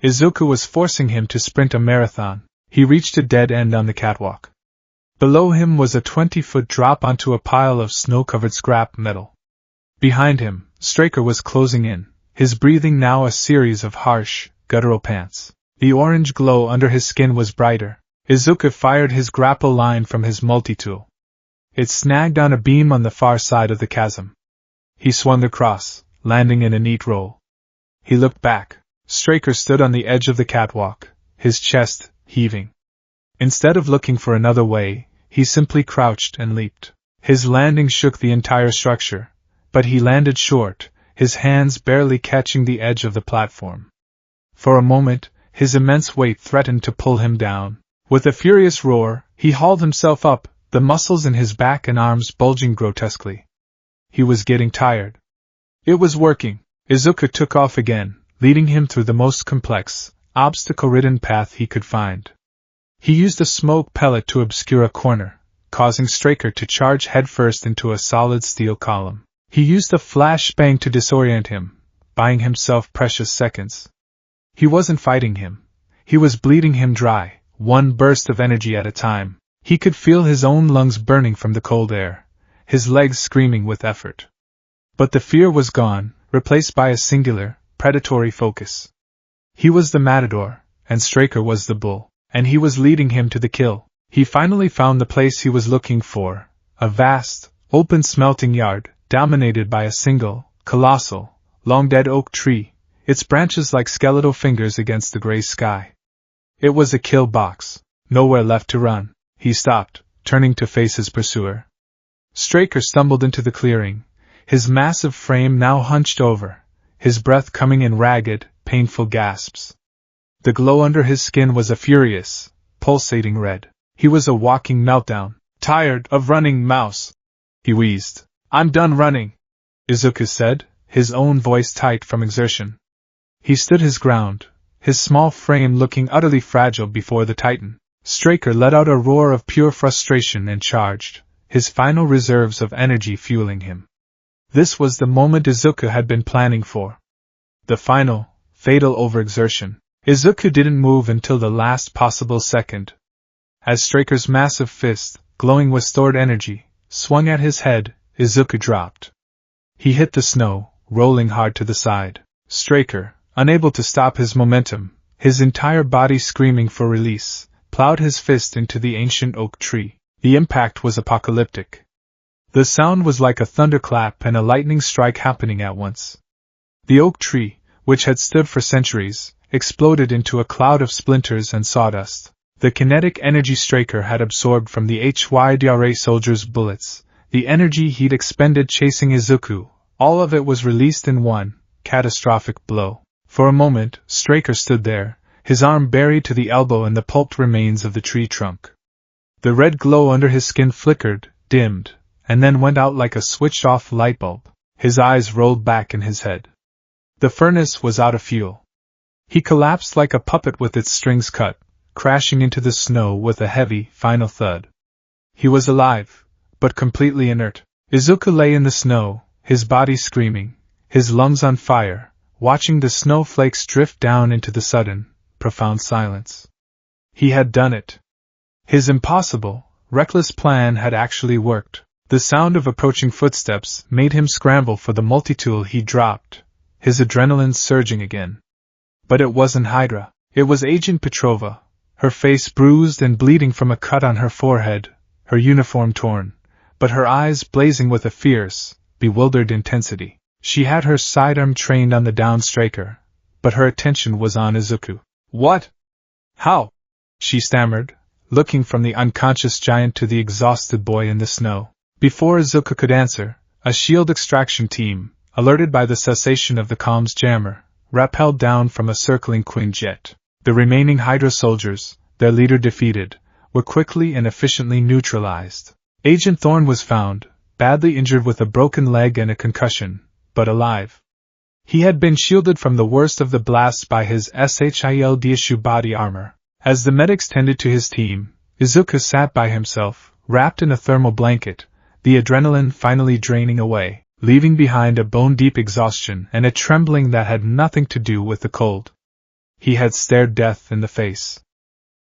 Izuku was forcing him to sprint a marathon. He reached a dead end on the catwalk. Below him was a 20-foot drop onto a pile of snow-covered scrap metal. Behind him, Straker was closing in, his breathing now a series of harsh, guttural pants. The orange glow under his skin was brighter. Izuku fired his grapple line from his multi-tool. It snagged on a beam on the far side of the chasm. He swung across, landing in a neat roll. He looked back. Straker stood on the edge of the catwalk, his chest heaving. Instead of looking for another way, he simply crouched and leaped. His landing shook the entire structure, but he landed short, his hands barely catching the edge of the platform. For a moment, his immense weight threatened to pull him down. With a furious roar, he hauled himself up, the muscles in his back and arms bulging grotesquely. He was getting tired. It was working. Izuku took off again, leading him through the most complex, obstacle-ridden path he could find. He used a smoke pellet to obscure a corner, causing Straker to charge headfirst into a solid steel column. He used a flashbang to disorient him, buying himself precious seconds. He wasn't fighting him. He was bleeding him dry, one burst of energy at a time. He could feel his own lungs burning from the cold air, his legs screaming with effort. But the fear was gone, replaced by a singular, predatory focus. He was the matador, and Straker was the bull, and he was leading him to the kill. He finally found the place he was looking for, a vast, open smelting yard, dominated by a single, colossal, long-dead oak tree, its branches like skeletal fingers against the gray sky. It was a kill box, nowhere left to run. He stopped, turning to face his pursuer. Straker stumbled into the clearing, his massive frame now hunched over, his breath coming in ragged, painful gasps. The glow under his skin was a furious, pulsating red. He was a walking meltdown. Tired of running, mouse, he wheezed. I'm done running, Izuku said, his own voice tight from exertion. He stood his ground, his small frame looking utterly fragile before the Titan. Straker let out a roar of pure frustration and charged, his final reserves of energy fueling him. This was the moment Izuku had been planning for. The final, fatal overexertion. Izuku didn't move until the last possible second. As Straker's massive fist, glowing with stored energy, swung at his head, Izuku dropped. He hit the snow, rolling hard to the side. Straker, unable to stop his momentum, his entire body screaming for release, plowed his fist into the ancient oak tree. The impact was apocalyptic. The sound was like a thunderclap and a lightning strike happening at once. The oak tree, which had stood for centuries, exploded into a cloud of splinters and sawdust. The kinetic energy Straker had absorbed from the HYDRA soldiers' bullets, the energy he'd expended chasing Izuku, all of it was released in one catastrophic blow. For a moment, Straker stood there, his arm buried to the elbow in the pulped remains of the tree trunk. The red glow under his skin flickered, dimmed, and then went out like a switched-off light bulb. His eyes rolled back in his head. The furnace was out of fuel. He collapsed like a puppet with its strings cut, crashing into the snow with a heavy, final thud. He was alive, but completely inert. Izuku lay in the snow, his body screaming, his lungs on fire, watching the snowflakes drift down into the sudden, profound silence. He had done it. His impossible, reckless plan had actually worked. The sound of approaching footsteps made him scramble for the multi-tool he dropped, his adrenaline surging again. But it wasn't Hydra. It was Agent Petrova, her face bruised and bleeding from a cut on her forehead, her uniform torn, but her eyes blazing with a fierce, bewildered intensity. She had her sidearm trained on the downed Straker, but her attention was on Izuku. What? How? She stammered, looking from the unconscious giant to the exhausted boy in the snow. Before Izuku could answer, a shield extraction team, alerted by the cessation of the comms jammer, rappelled down from a circling Quinjet. The remaining Hydra soldiers, their leader defeated, were quickly and efficiently neutralized. Agent Thorne was found, badly injured with a broken leg and a concussion, but alive. He had been shielded from the worst of the blasts by his shield issue body armor. As the medics tended to his team, Izuku sat by himself, wrapped in a thermal blanket, the adrenaline finally draining away, leaving behind a bone-deep exhaustion and a trembling that had nothing to do with the cold. He had stared death in the face.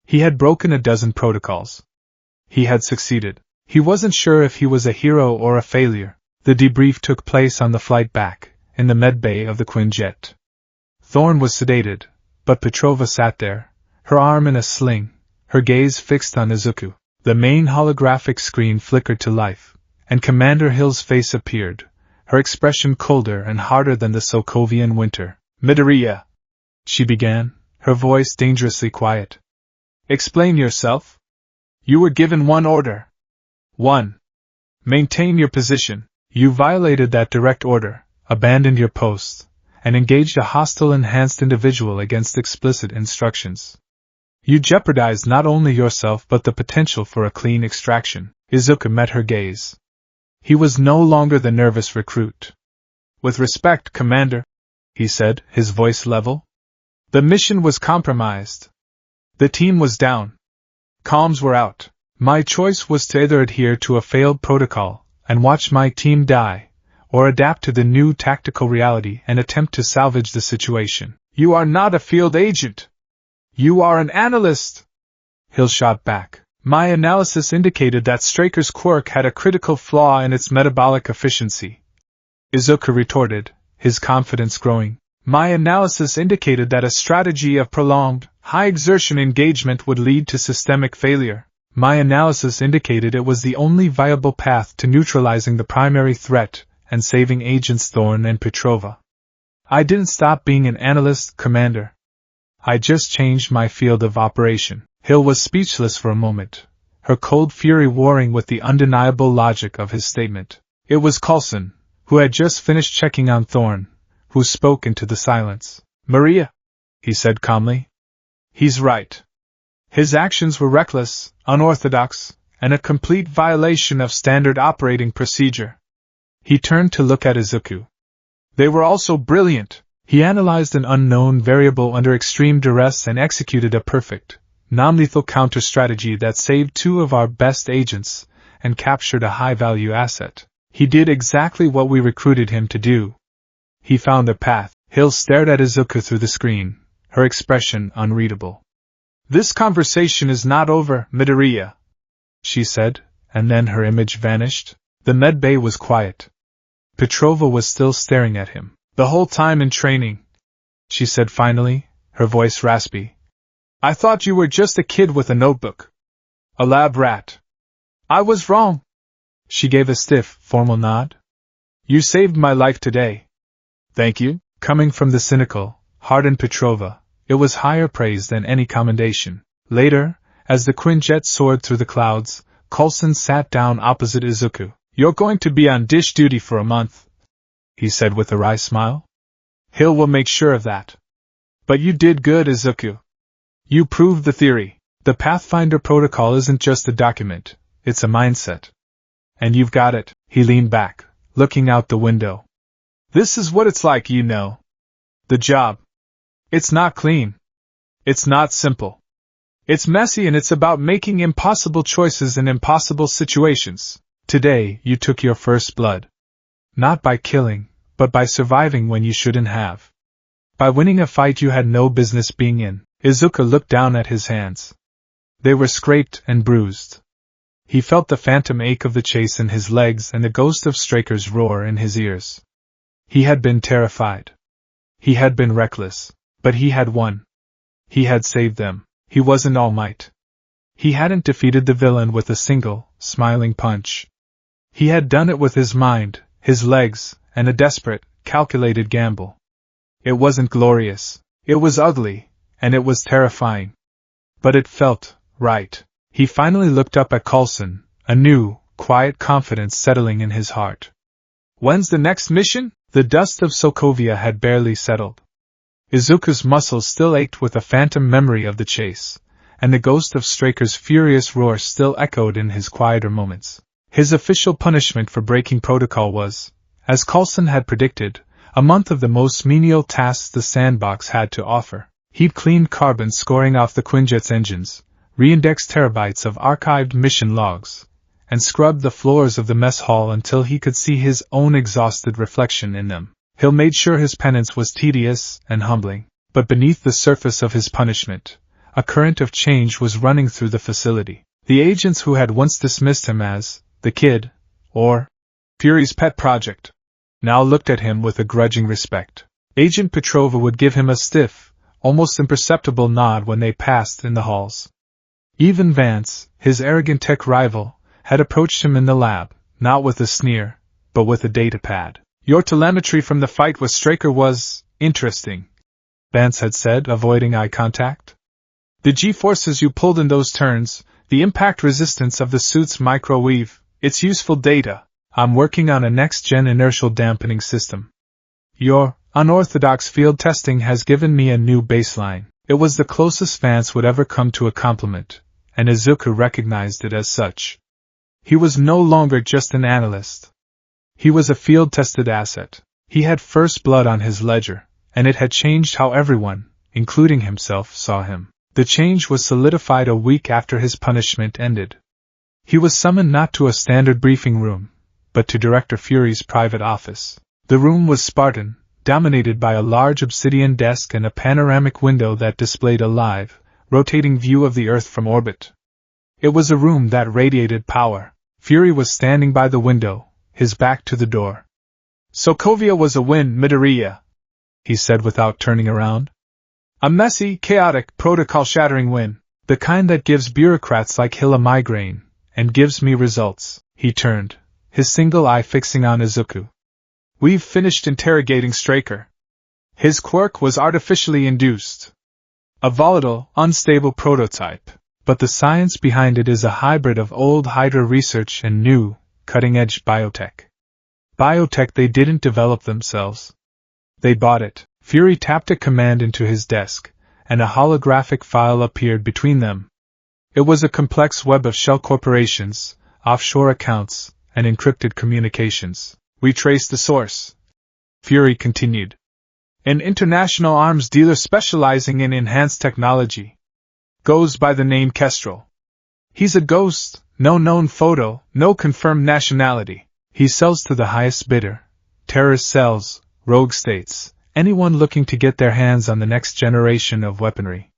He had broken a dozen protocols. He had succeeded. He wasn't sure if he was a hero or a failure. The debrief took place on the flight back, in the medbay of the Quinjet. Thorn was sedated, but Petrova sat there, her arm in a sling, her gaze fixed on Izuku. The main holographic screen flickered to life, and Commander Hill's face appeared, her expression colder and harder than the Sokovian winter. "Midoriya," she began, her voice dangerously quiet. "Explain yourself. You were given one order. 1. Maintain your position. You violated that direct order, abandoned your post, and engaged a hostile enhanced individual against explicit instructions. You jeopardized not only yourself but the potential for a clean extraction." Izuku met her gaze. He was no longer the nervous recruit. "With respect, Commander," he said, his voice level. "The mission was compromised. The team was down. Comms were out. My choice was to either adhere to a failed protocol and watch my team die, or adapt to the new tactical reality and attempt to salvage the situation." "You are not a field agent. You are an analyst," Hill shot back. "My analysis indicated that Straker's quirk had a critical flaw in its metabolic efficiency," Izuku retorted, his confidence growing. "My analysis indicated that a strategy of prolonged, high-exertion engagement would lead to systemic failure. My analysis indicated it was the only viable path to neutralizing the primary threat and saving Agents Thorn and Petrova. I didn't stop being an analyst, Commander. I just changed my field of operation." Hill was speechless for a moment, her cold fury warring with the undeniable logic of his statement. It was Coulson, who had just finished checking on Thorn, who spoke into the silence. "Maria," he said calmly. "He's right. His actions were reckless, unorthodox, and a complete violation of standard operating procedure." He turned to look at Izuku. "They were also brilliant." He analyzed an unknown variable under extreme duress and executed a perfect, non-lethal counter-strategy that saved 2 of our best agents and captured a high-value asset. He did exactly what we recruited him to do. He found the path. Hill stared at Izuku through the screen, her expression unreadable. "This conversation is not over, Midoriya," she said, and then her image vanished. The medbay was quiet. Petrova was still staring at him. "The whole time in training," she said finally, her voice raspy, "I thought you were just a kid with a notebook. A lab rat. I was wrong." She gave a stiff, formal nod. "You saved my life today." "Thank you." Coming from the cynical, hardened Petrova, it was higher praise than any commendation. Later, as the Quinjet soared through the clouds, Coulson sat down opposite Izuku. "You're going to be on dish duty for a month," he said with a wry smile. "Hill will make sure of that. But you did good, Izuku. You proved the theory. The Pathfinder protocol isn't just a document, it's a mindset. And you've got it." He leaned back, looking out the window. "This is what it's like, you know. The job. It's not clean. It's not simple. It's messy, and it's about making impossible choices in impossible situations. Today, you took your first blood. Not by killing, but by surviving when you shouldn't have. By winning a fight you had no business being in." Izuku looked down at his hands. They were scraped and bruised. He felt the phantom ache of the chase in his legs and the ghost of Straker's roar in his ears. He had been terrified. He had been reckless, but he had won. He had saved them. He wasn't All Might. He hadn't defeated the villain with a single, smiling punch. He had done it with his mind, his legs, and a desperate, calculated gamble. It wasn't glorious. It was ugly, and it was terrifying. But it felt right. He finally looked up at Coulson, a new, quiet confidence settling in his heart. "When's the next mission?" The dust of Sokovia had barely settled. Izuku's muscles still ached with a phantom memory of the chase, and the ghost of Straker's furious roar still echoed in his quieter moments. His official punishment for breaking protocol was, as Coulson had predicted, A month of the most menial tasks the sandbox had to offer. He'd cleaned carbon scoring off the Quinjet's engines, re-indexed terabytes of archived mission logs, and scrubbed the floors of the mess hall until he could see his own exhausted reflection in them. Hill made sure his penance was tedious and humbling, but beneath the surface of his punishment, a current of change was running through the facility. The agents who had once dismissed him as the kid, or Fury's pet project, now looked at him with a grudging respect. Agent Petrova would give him a stiff, almost imperceptible nod when they passed in the halls. Even Vance, his arrogant tech rival, had approached him in the lab, not with a sneer, but with a datapad. Your telemetry from the fight with Straker was interesting, Vance had said, avoiding eye contact. The G-forces you pulled in those turns, the impact resistance of the suit's microwave, it's useful data. I'm working on a next-gen inertial dampening system. Your unorthodox field testing has given me a new baseline. It was the closest Vance would ever come to a compliment, and Izuku recognized it as such. He was no longer just an analyst. He was a field-tested asset. He had first blood on his ledger, and it had changed how everyone, including himself, saw him. The change was solidified a week after his punishment ended. He was summoned not to a standard briefing room, but to Director Fury's private office. The room was Spartan, dominated by a large obsidian desk and a panoramic window that displayed a live, rotating view of the Earth from orbit. It was a room that radiated power. Fury was standing by the window, his back to the door. Sokovia was a win, Midoriya, he said without turning around. A messy, chaotic, protocol-shattering win, the kind that gives bureaucrats like Hill a migraine, and gives me results. He turned, his single eye fixing on Izuku. We've finished interrogating Straker. His quirk was artificially induced. A volatile, unstable prototype, but the science behind it is a hybrid of old Hydra research and new, cutting-edge biotech. Biotech they didn't develop themselves. They bought it. Fury tapped a command into his desk, and a holographic file appeared between them. It was a complex web of shell corporations, offshore accounts, and encrypted communications. We traced the source. Fury continued. An international arms dealer specializing in enhanced technology. Goes by the name Kestrel. He's a ghost, no known photo, no confirmed nationality. He sells to the highest bidder. Terrorist cells, rogue states, anyone looking to get their hands on the next generation of weaponry.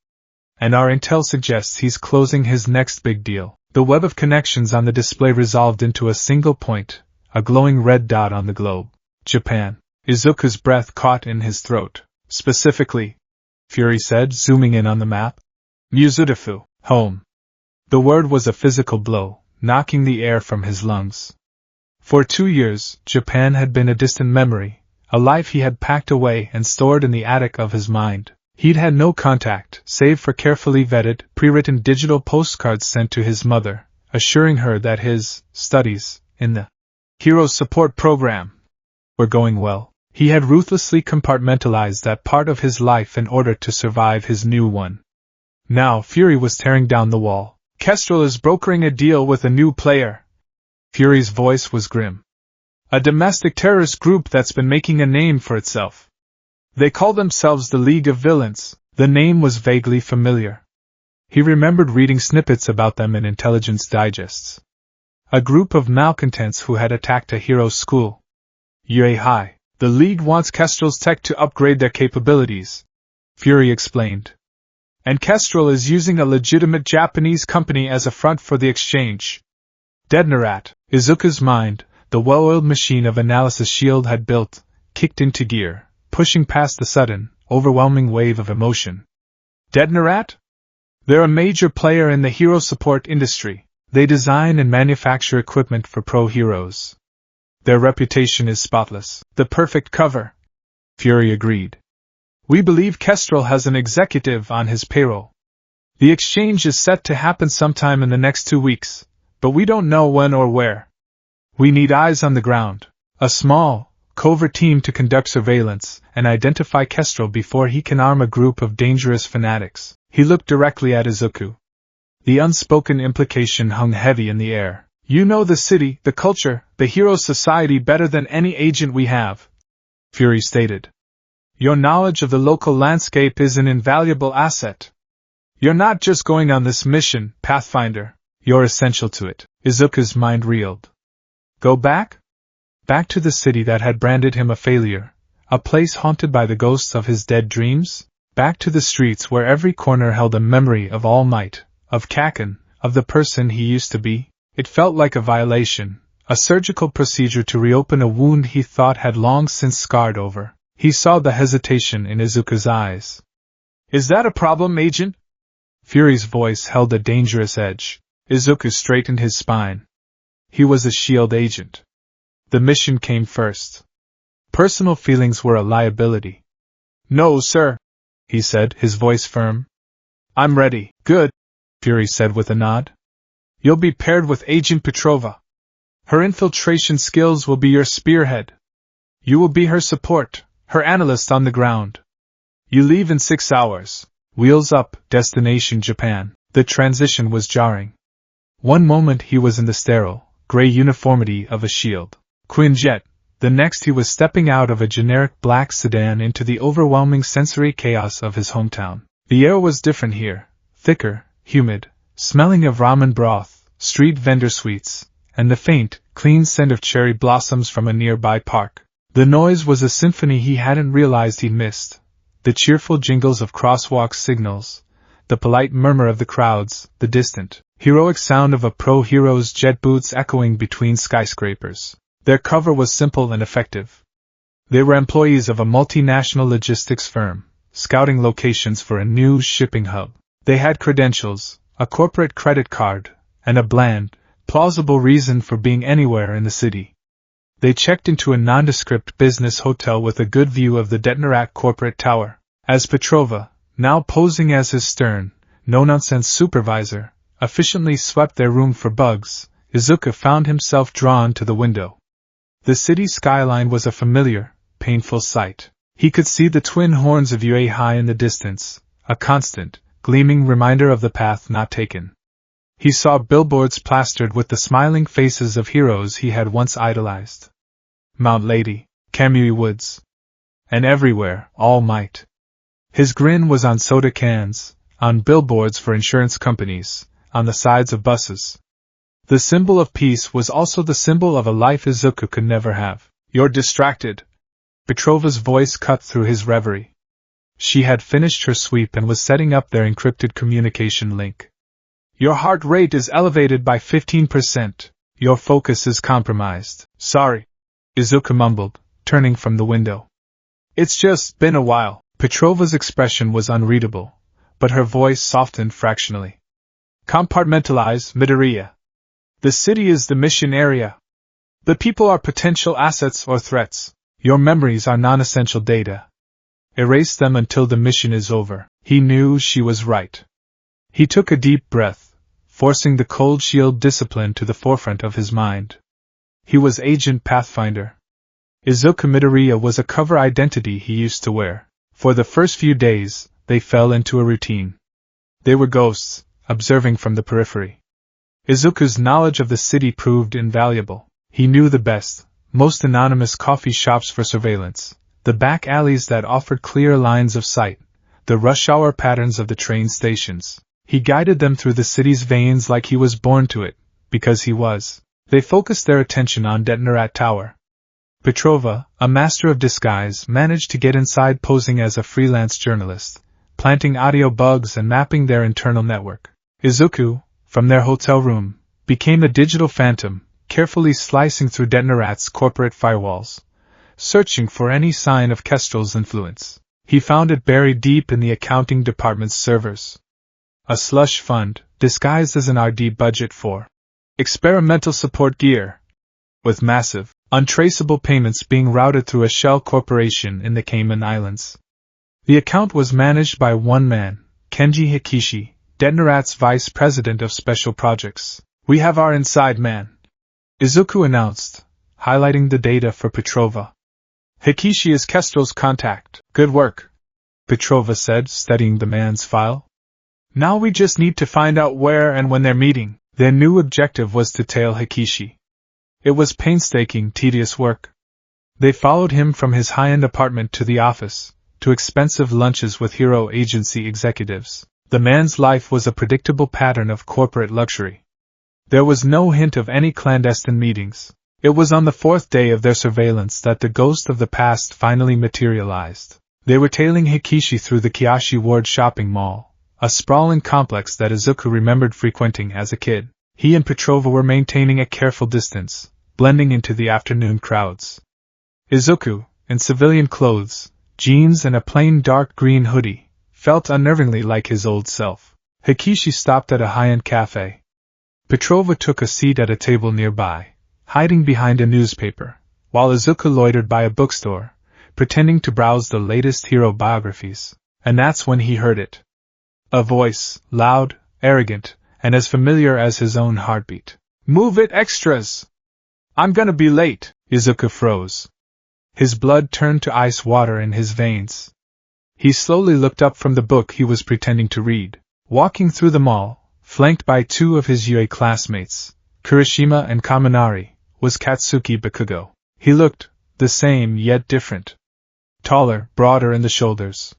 And our intel suggests he's closing his next big deal. The web of connections on the display resolved into a single point, a glowing red dot on the globe. Japan. Izuku's breath caught in his throat. Specifically, Fury said, zooming in on the map. Muzutafu, home. The word was a physical blow, knocking the air from his lungs. For 2 years, Japan had been a distant memory, a life he had packed away and stored in the attic of his mind. He'd had no contact, save for carefully vetted, pre-written digital postcards sent to his mother, assuring her that his studies in the Heroes Support Program were going well. He had ruthlessly compartmentalized that part of his life in order to survive his new one. Now Fury was tearing down the wall. Kestrel is brokering a deal with a new player. Fury's voice was grim. A domestic terrorist group that's been making a name for itself. They call themselves the League of Villains. The name was vaguely familiar. He remembered reading snippets about them in intelligence digests. A group of malcontents who had attacked a hero school. Yue Hai. The League wants Kestrel's tech to upgrade their capabilities, Fury explained. And Kestrel is using a legitimate Japanese company as a front for the exchange. Deadnerat. Izuku's mind, the well-oiled machine of analysis Shield had built, kicked into gear, pushing past the sudden, overwhelming wave of emotion. Deadnerat? They're a major player in the hero support industry. They design and manufacture equipment for pro-heroes. Their reputation is spotless. The perfect cover. Fury agreed. We believe Kestrel has an executive on his payroll. The exchange is set to happen sometime in the next 2 weeks, but we don't know when or where. We need eyes on the ground. A small, covert team to conduct surveillance and identify Kestrel before he can arm a group of dangerous fanatics. He looked directly at Izuku. The unspoken implication hung heavy in the air. You know the city, the culture, the hero society better than any agent we have. Fury stated. Your knowledge of the local landscape is an invaluable asset. You're not just going on this mission, Pathfinder, you're essential to it. Izuku's mind reeled. Go back? Back to the city that had branded him a failure, a place haunted by the ghosts of his dead dreams? Back to the streets where every corner held a memory of All Might, of Kaken, of the person he used to be? It felt like a violation, a surgical procedure to reopen a wound he thought had long since scarred over. He saw the hesitation in Izuku's eyes. Is that a problem, Agent? Fury's voice held a dangerous edge. Izuku straightened his spine. He was a S.H.I.E.L.D. agent. The mission came first. Personal feelings were a liability. No, sir, he said, his voice firm. I'm ready. Good, Fury said with a nod. You'll be paired with Agent Petrova. Her infiltration skills will be your spearhead. You will be her support, her analyst on the ground. You leave in 6 hours. Wheels up, destination Japan. The transition was jarring. One moment he was in the sterile, gray uniformity of a S.H.I.E.L.D. Quinjet, the next he was stepping out of a generic black sedan into the overwhelming sensory chaos of his hometown. The air was different here, thicker, humid, smelling of ramen broth, street vendor sweets, and the faint, clean scent of cherry blossoms from a nearby park. The noise was a symphony he hadn't realized he'd missed. The cheerful jingles of crosswalk signals, the polite murmur of the crowds, the distant, heroic sound of a pro-hero's jet boots echoing between skyscrapers. Their cover was simple and effective. They were employees of a multinational logistics firm, scouting locations for a new shipping hub. They had credentials, a corporate credit card, and a bland, plausible reason for being anywhere in the city. They checked into a nondescript business hotel with a good view of the Detnerat corporate tower. As Petrova, now posing as his stern, no-nonsense supervisor, efficiently swept their room for bugs, Izuku found himself drawn to the window. The city skyline was a familiar, painful sight. He could see the twin horns of Yue high in the distance, a constant, gleaming reminder of the path not taken. He saw billboards plastered with the smiling faces of heroes he had once idolized. Mount Lady, Kamui Woods. And everywhere, All Might. His grin was on soda cans, on billboards for insurance companies, on the sides of buses. The symbol of peace was also the symbol of a life Izuku could never have. You're distracted. Petrova's voice cut through his reverie. She had finished her sweep and was setting up their encrypted communication link. Your heart rate is elevated by 15%. Your focus is compromised. Sorry, Izuku mumbled, turning from the window. It's just been a while. Petrova's expression was unreadable, but her voice softened fractionally. Compartmentalize, Midoriya. The city is the mission area. The people are potential assets or threats. Your memories are non-essential data. Erase them until the mission is over. He knew she was right. He took a deep breath, forcing the cold shield discipline to the forefront of his mind. He was Agent Pathfinder. Izuku Midoriya was a cover identity he used to wear. For the first few days, they fell into a routine. They were ghosts, observing from the periphery. Izuku's knowledge of the city proved invaluable. He knew the best, most anonymous coffee shops for surveillance, the back alleys that offered clear lines of sight, the rush hour patterns of the train stations. He guided them through the city's veins like he was born to it, because he was. They focused their attention on Detnerat Tower. Petrova, a master of disguise, managed to get inside posing as a freelance journalist, planting audio bugs and mapping their internal network. Izuku, from their hotel room, became a digital phantom, carefully slicing through Detnerat's corporate firewalls, searching for any sign of Kestrel's influence. He found it buried deep in the accounting department's servers. A slush fund, disguised as an RD budget for experimental support gear, with massive, untraceable payments being routed through a shell corporation in the Cayman Islands. The account was managed by one man, Kenji Hikishi, Detnerat's vice president of special projects. We have our inside man, Izuku announced, highlighting the data for Petrova. Hikishi is Kestrel's contact. Good work, Petrova said, studying the man's file. Now we just need to find out where and when they're meeting. Their new objective was to tail Hikishi. It was painstaking, tedious work. They followed him from his high-end apartment to the office, to expensive lunches with hero agency executives. The man's life was a predictable pattern of corporate luxury. There was no hint of any clandestine meetings. It was on the fourth day of their surveillance that the ghost of the past finally materialized. They were tailing Hikishi through the Kiyoshi Ward shopping mall, a sprawling complex that Izuku remembered frequenting as a kid. He and Petrova were maintaining a careful distance, blending into the afternoon crowds. Izuku, in civilian clothes, jeans and a plain dark green hoodie, felt unnervingly like his old self. Hikishi stopped at a high-end cafe. Petrova took a seat at a table nearby, hiding behind a newspaper, while Izuku loitered by a bookstore, pretending to browse the latest hero biographies. And that's when he heard it. A voice, loud, arrogant, and as familiar as his own heartbeat. "Move it, extras! I'm gonna be late!" Izuku froze. His blood turned to ice water in his veins. He slowly looked up from the book he was pretending to read. Walking through the mall, flanked by two of his UA classmates, Kirishima and Kaminari, was Katsuki Bakugo. He looked the same yet different. Taller, broader in the shoulders.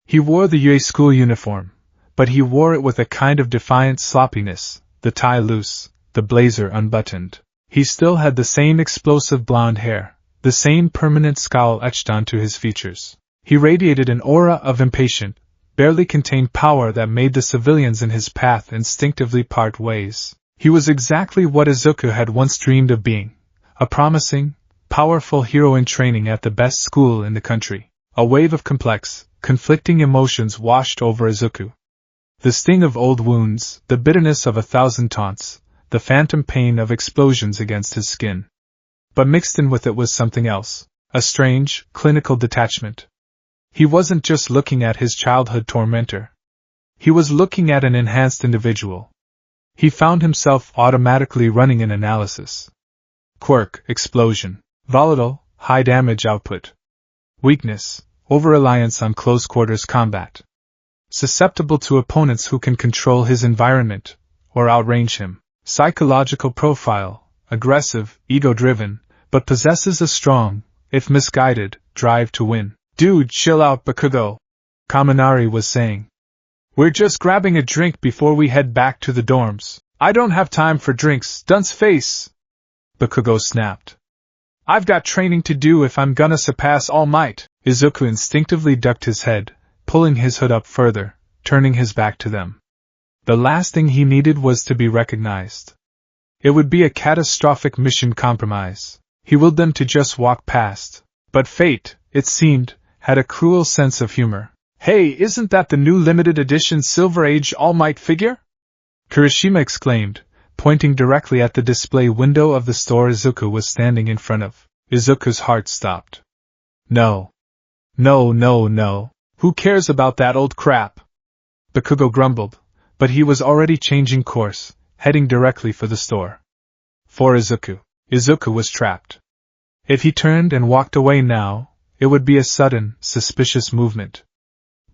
He wore the UA school uniform, but he wore it with a kind of defiant sloppiness, the tie loose, the blazer unbuttoned. He still had the same explosive blonde hair, the same permanent scowl etched onto his features. He radiated an aura of impatient, barely contained power that made the civilians in his path instinctively part ways. He was exactly what Izuku had once dreamed of being, a promising, powerful hero in training at the best school in the country. A wave of complex, conflicting emotions washed over Izuku. The sting of old wounds, the bitterness of 1,000 taunts, the phantom pain of explosions against his skin. But mixed in with it was something else, a strange, clinical detachment. He wasn't just looking at his childhood tormentor. He was looking at an enhanced individual. He found himself automatically running an analysis. Quirk, explosion. Volatile, high damage output. Weakness, over-reliance on close-quarters combat. Susceptible to opponents who can control his environment, or outrange him. Psychological profile, aggressive, ego-driven, but possesses a strong, if misguided, drive to win. "Dude, chill out, Bakugo," Kaminari was saying. "We're just grabbing a drink before we head back to the dorms." "I don't have time for drinks, dunce face," Bakugo snapped. "I've got training to do if I'm gonna surpass All Might." Izuku instinctively ducked his head, pulling his hood up further, turning his back to them. The last thing he needed was to be recognized. It would be a catastrophic mission compromise. He willed them to just walk past. But fate, it seemed, had a cruel sense of humor. "Hey, isn't that the new limited edition Silver Age All Might figure?" Kirishima exclaimed, pointing directly at the display window of the store Izuku was standing in front of. Izuku's heart stopped. No. No. Who cares about that old crap? Bakugo grumbled, but he was already changing course, heading directly for the store. For Izuku was trapped. If he turned and walked away now, it would be a sudden, suspicious movement.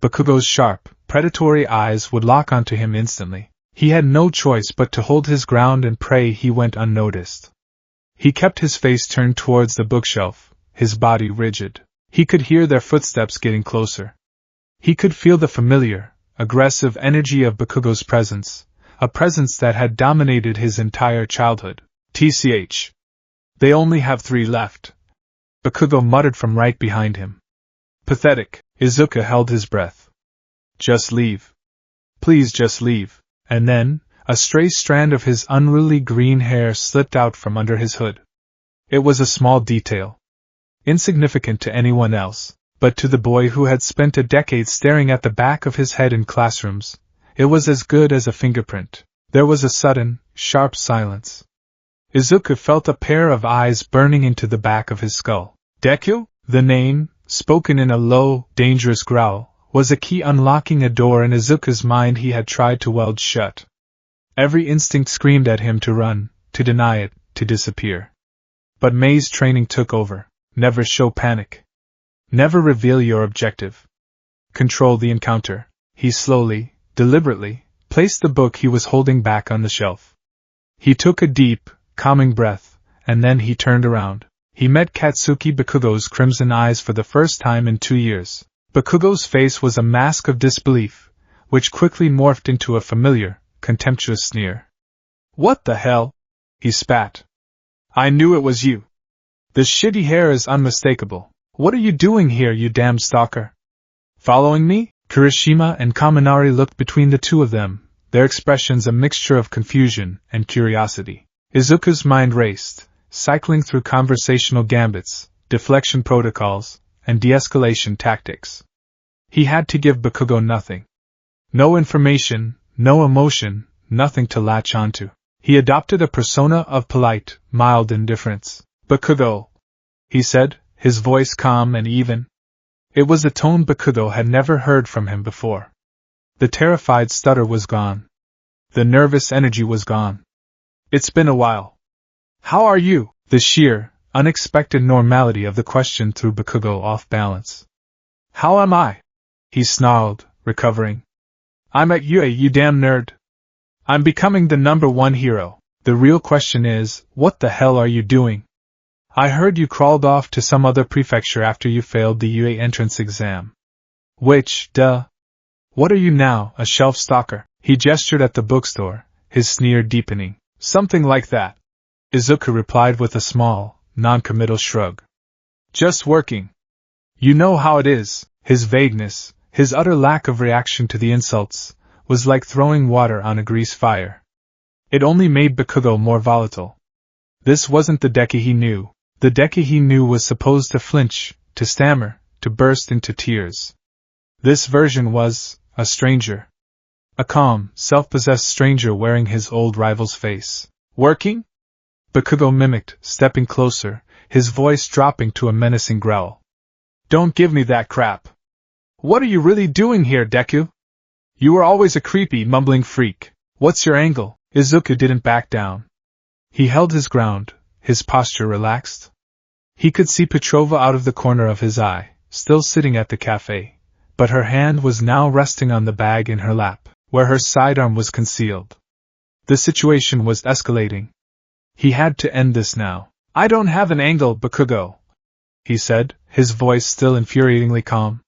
Bakugo's sharp, predatory eyes would lock onto him instantly. He had no choice but to hold his ground and pray he went unnoticed. He kept his face turned towards the bookshelf, his body rigid. He could hear their footsteps getting closer. He could feel the familiar, aggressive energy of Bakugo's presence, a presence that had dominated his entire childhood. "TCH. They only have 3 left," Bakugo muttered from right behind him. "Pathetic." Izuku held his breath. "Just leave. Please just leave." And then, a stray strand of his unruly green hair slipped out from under his hood. It was a small detail. Insignificant to anyone else, but to the boy who had spent a decade staring at the back of his head in classrooms, it was as good as a fingerprint. There was a sudden, sharp silence. Izuku felt a pair of eyes burning into the back of his skull. Deku? The name, spoken in a low, dangerous growl, was a key unlocking a door in Izuku's mind he had tried to weld shut. Every instinct screamed at him to run, to deny it, to disappear. But Mei's training took over. Never show panic. Never reveal your objective. Control the encounter. He slowly, deliberately, placed the book he was holding back on the shelf. He took a deep, calming breath, and then he turned around. He met Katsuki Bakugo's crimson eyes for the first time in 2 years. Bakugo's face was a mask of disbelief, which quickly morphed into a familiar, contemptuous sneer. "What the hell?" he spat. "I knew it was you. The shitty hair is unmistakable. What are you doing here, you damn stalker? Following me?" Kirishima and Kaminari looked between the two of them, their expressions a mixture of confusion and curiosity. Izuku's mind raced, cycling through conversational gambits, deflection protocols, and de-escalation tactics. He had to give Bakugo nothing. No information, no emotion, nothing to latch onto. He adopted a persona of polite, mild indifference. "Bakugo," he said, his voice calm and even. It was a tone Bakugo had never heard from him before. The terrified stutter was gone. The nervous energy was gone. "It's been a while. How are you?" The sheer, unexpected normality of the question threw Bakugo off balance. "How am I?" he snarled, recovering. "I'm at UA, you damn nerd. I'm becoming the #1 hero. The real question is, what the hell are you doing? I heard you crawled off to some other prefecture after you failed the UA entrance exam. Which, duh. What are you now, a shelf stalker?" He gestured at the bookstore, his sneer deepening. "Something like that," Izuku replied with a small, non-committal shrug. "Just working. You know how it is." His vagueness, his utter lack of reaction to the insults, was like throwing water on a grease fire. It only made Bakugo more volatile. This wasn't the Deku he knew. The Deku he knew was supposed to flinch, to stammer, to burst into tears. This version was a stranger. A calm, self-possessed stranger wearing his old rival's face. "Working?" Bakugo mimicked, stepping closer, his voice dropping to a menacing growl. "Don't give me that crap. What are you really doing here, Deku? You were always a creepy, mumbling freak. What's your angle?" Izuku didn't back down. He held his ground, his posture relaxed. He could see Petrova out of the corner of his eye, still sitting at the cafe, but her hand was now resting on the bag in her lap, where her sidearm was concealed. The situation was escalating. He had to end this now. "I don't have an angle, Bakugo," he said, his voice still infuriatingly calm.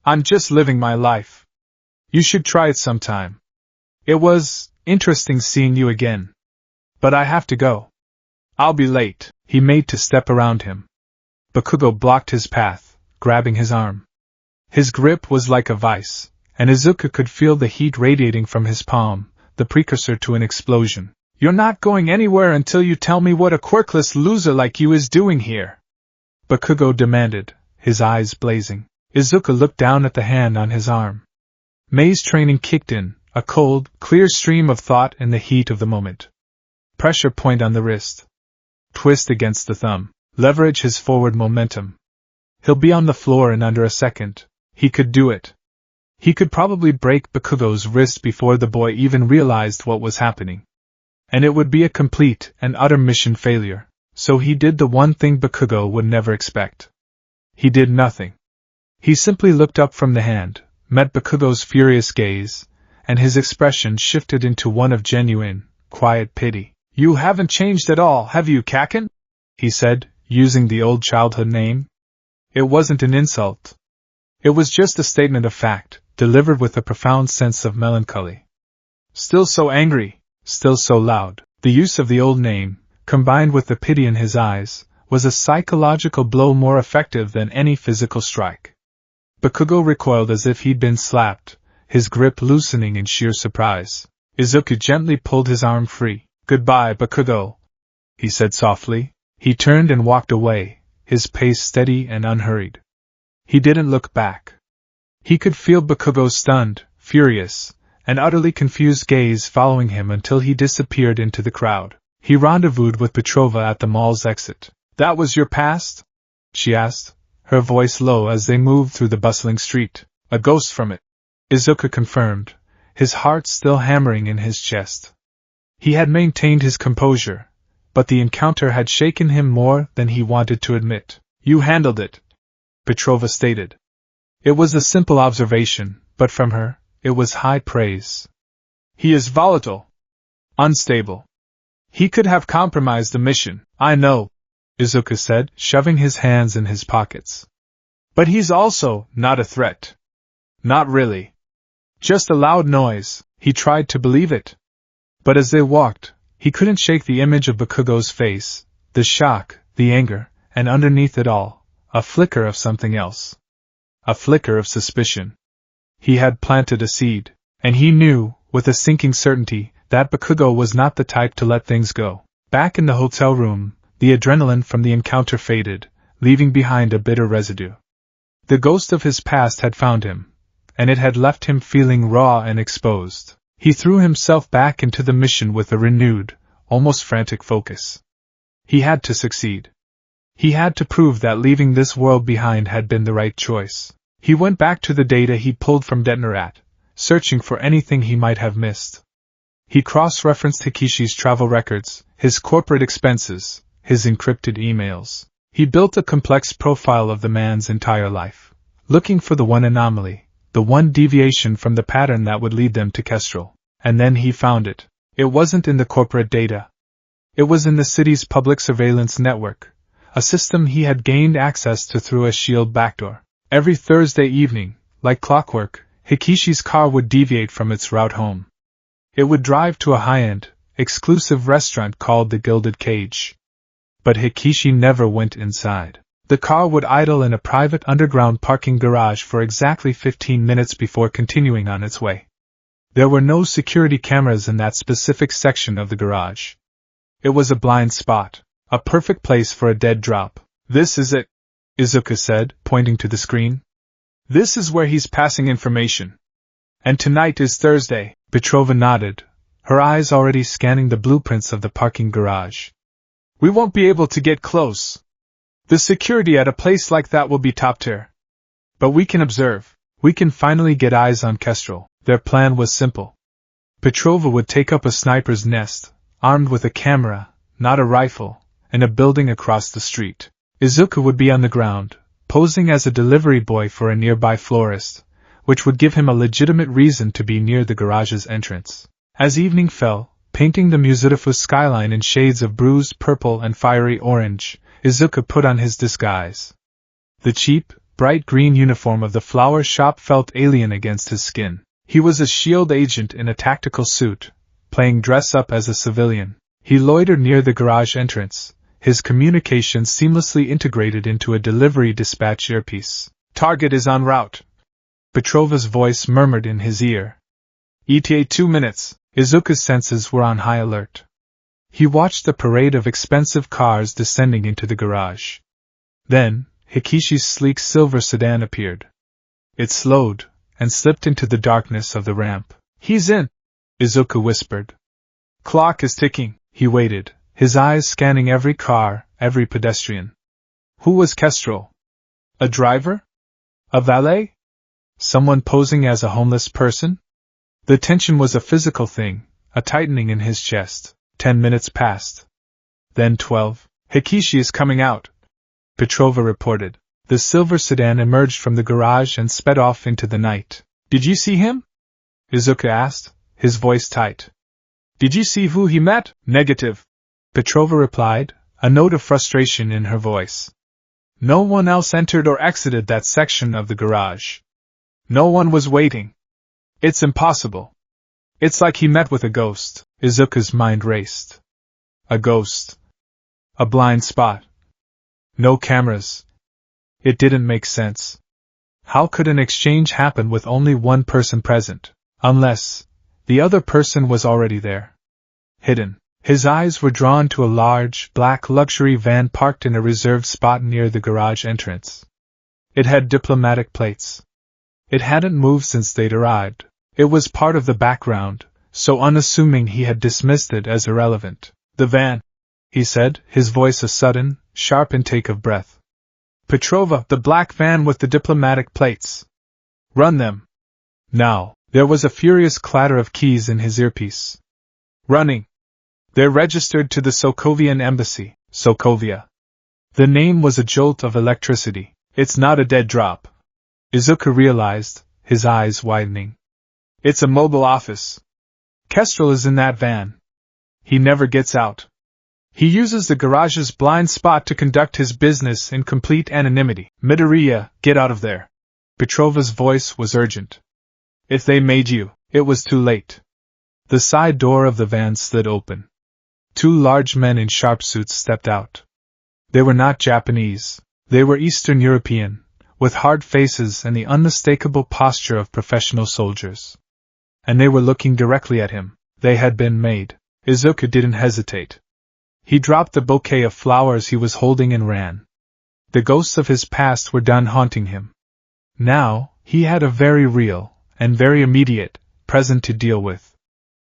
"I'm just living my life. You should try it sometime. It was interesting seeing you again. But I have to go. I'll be late." He made to step around him. Bakugo blocked his path, grabbing his arm. His grip was like a vice, and Izuku could feel the heat radiating from his palm, the precursor to an explosion. "You're not going anywhere until you tell me what a quirkless loser like you is doing here," Bakugo demanded, his eyes blazing. Izuku looked down at the hand on his arm. Mei's training kicked in, a cold, clear stream of thought in the heat of the moment. Pressure point on the wrist. Twist against the thumb. Leverage his forward momentum. He'll be on the floor in under a second. He could do it. He could probably break Bakugo's wrist before the boy even realized what was happening. And it would be a complete and utter mission failure, so he did the one thing Bakugo would never expect. He did nothing. He simply looked up from the hand, met Bakugo's furious gaze, and his expression shifted into one of genuine, quiet pity. "You haven't changed at all, have you, Kakin?" he said, using the old childhood name. It wasn't an insult. It was just a statement of fact, delivered with a profound sense of melancholy. "Still so angry, still so loud." The use of the old name, combined with the pity in his eyes, was a psychological blow more effective than any physical strike. Bakugo recoiled as if he'd been slapped, his grip loosening in sheer surprise. Izuku gently pulled his arm free. "Goodbye, Bakugo," he said softly. He turned and walked away, his pace steady and unhurried. He didn't look back. He could feel Bakugo's stunned, furious, and utterly confused gaze following him until he disappeared into the crowd. He rendezvoused with Petrova at the mall's exit. "That was your past?" she asked, her voice low as they moved through the bustling street. "A ghost from it," Izuku confirmed, his heart still hammering in his chest. He had maintained his composure, but the encounter had shaken him more than he wanted to admit. "You handled it," Petrova stated. It was a simple observation, but from her, it was high praise. "He is volatile. Unstable. He could have compromised the mission." "I know," Izuku said, shoving his hands in his pockets. But he's also not a threat. Not really. Just a loud noise. He tried to believe it. But as they walked, he couldn't shake the image of Bakugo's face, the shock, the anger, and underneath it all, a flicker of something else. A flicker of suspicion. He had planted a seed, and he knew, with a sinking certainty, that Bakugo was not the type to let things go. Back in the hotel room, the adrenaline from the encounter faded, leaving behind a bitter residue. The ghost of his past had found him, and it had left him feeling raw and exposed. He threw himself back into the mission with a renewed, almost frantic focus. He had to succeed. He had to prove that leaving this world behind had been the right choice. He went back to the data he pulled from Detnerat, searching for anything he might have missed. He cross-referenced Hikishi's travel records, his corporate expenses, his encrypted emails. He built a complex profile of the man's entire life, looking for the one anomaly, the one deviation from the pattern that would lead them to Kestrel. And then he found it. It wasn't in the corporate data. It was in the city's public surveillance network, a system he had gained access to through a shield backdoor. Every Thursday evening, like clockwork, Hikishi's car would deviate from its route home. It would drive to a high-end, exclusive restaurant called the Gilded Cage. But Hikishi never went inside. The car would idle in a private underground parking garage for exactly 15 minutes before continuing on its way. There were no security cameras in that specific section of the garage. It was a blind spot, a perfect place for a dead drop. "This is it," Izuku said, pointing to the screen. "This is where he's passing information. And tonight is Thursday." Petrova nodded, her eyes already scanning the blueprints of the parking garage. "We won't be able to get close. The security at a place like that will be top tier. But we can observe. We can finally get eyes on Kestrel." Their plan was simple. Petrova would take up a sniper's nest, armed with a camera, not a rifle, in a building across the street. Izuku would be on the ground, posing as a delivery boy for a nearby florist, which would give him a legitimate reason to be near the garage's entrance. As evening fell, painting the Muzidafu skyline in shades of bruised purple and fiery orange, Izuku put on his disguise. The cheap, bright green uniform of the flower shop felt alien against his skin. He was a shield agent in a tactical suit, playing dress-up as a civilian. He loitered near the garage entrance, his communications seamlessly integrated into a delivery dispatch earpiece. "Target is en route," Petrova's voice murmured in his ear. "ETA 2 minutes." Izuku's senses were on high alert. He watched the parade of expensive cars descending into the garage. Then, Hikishi's sleek silver sedan appeared. It slowed, and slipped into the darkness of the ramp. "He's in," Izuku whispered. "Clock is ticking." He waited, his eyes scanning every car, every pedestrian. Who was Kestrel? A driver? A valet? Someone posing as a homeless person? The tension was a physical thing, a tightening in his chest. 10 minutes passed. Then 12. "Hikishi is coming out," Petrova reported. The silver sedan emerged from the garage and sped off into the night. "Did you see him?" Izuku asked, his voice tight. "Did you see who he met?" "Negative," Petrova replied, a note of frustration in her voice. "No one else entered or exited that section of the garage. No one was waiting. It's impossible. It's like he met with a ghost." Izuku's mind raced. A ghost. A blind spot. No cameras. It didn't make sense. How could an exchange happen with only one person present? Unless the other person was already there. Hidden. His eyes were drawn to a large, black luxury van parked in a reserved spot near the garage entrance. It had diplomatic plates. It hadn't moved since they'd arrived. It was part of the background, so unassuming he had dismissed it as irrelevant. "The van," he said, his voice a sudden, sharp intake of breath. "Petrova, the black van with the diplomatic plates. Run them. Now." There was a furious clatter of keys in his earpiece. "Running. They're registered to the Sokovian embassy." Sokovia. The name was a jolt of electricity. "It's not a dead drop," Izuku realized, his eyes widening. "It's a mobile office. Kestrel is in that van. He never gets out. He uses the garage's blind spot to conduct his business in complete anonymity. Midoriya, get out of there. Petrova's voice was urgent. If they made you, it was too late. The side door of the van slid open. Two large men in sharp suits stepped out. They were not Japanese, they were Eastern European, with hard faces and the unmistakable posture of professional soldiers. And they were looking directly at him. They had been made. Izuku didn't hesitate. He dropped the bouquet of flowers he was holding and ran. The ghosts of his past were done haunting him. Now, he had a very real, and very immediate, present to deal with.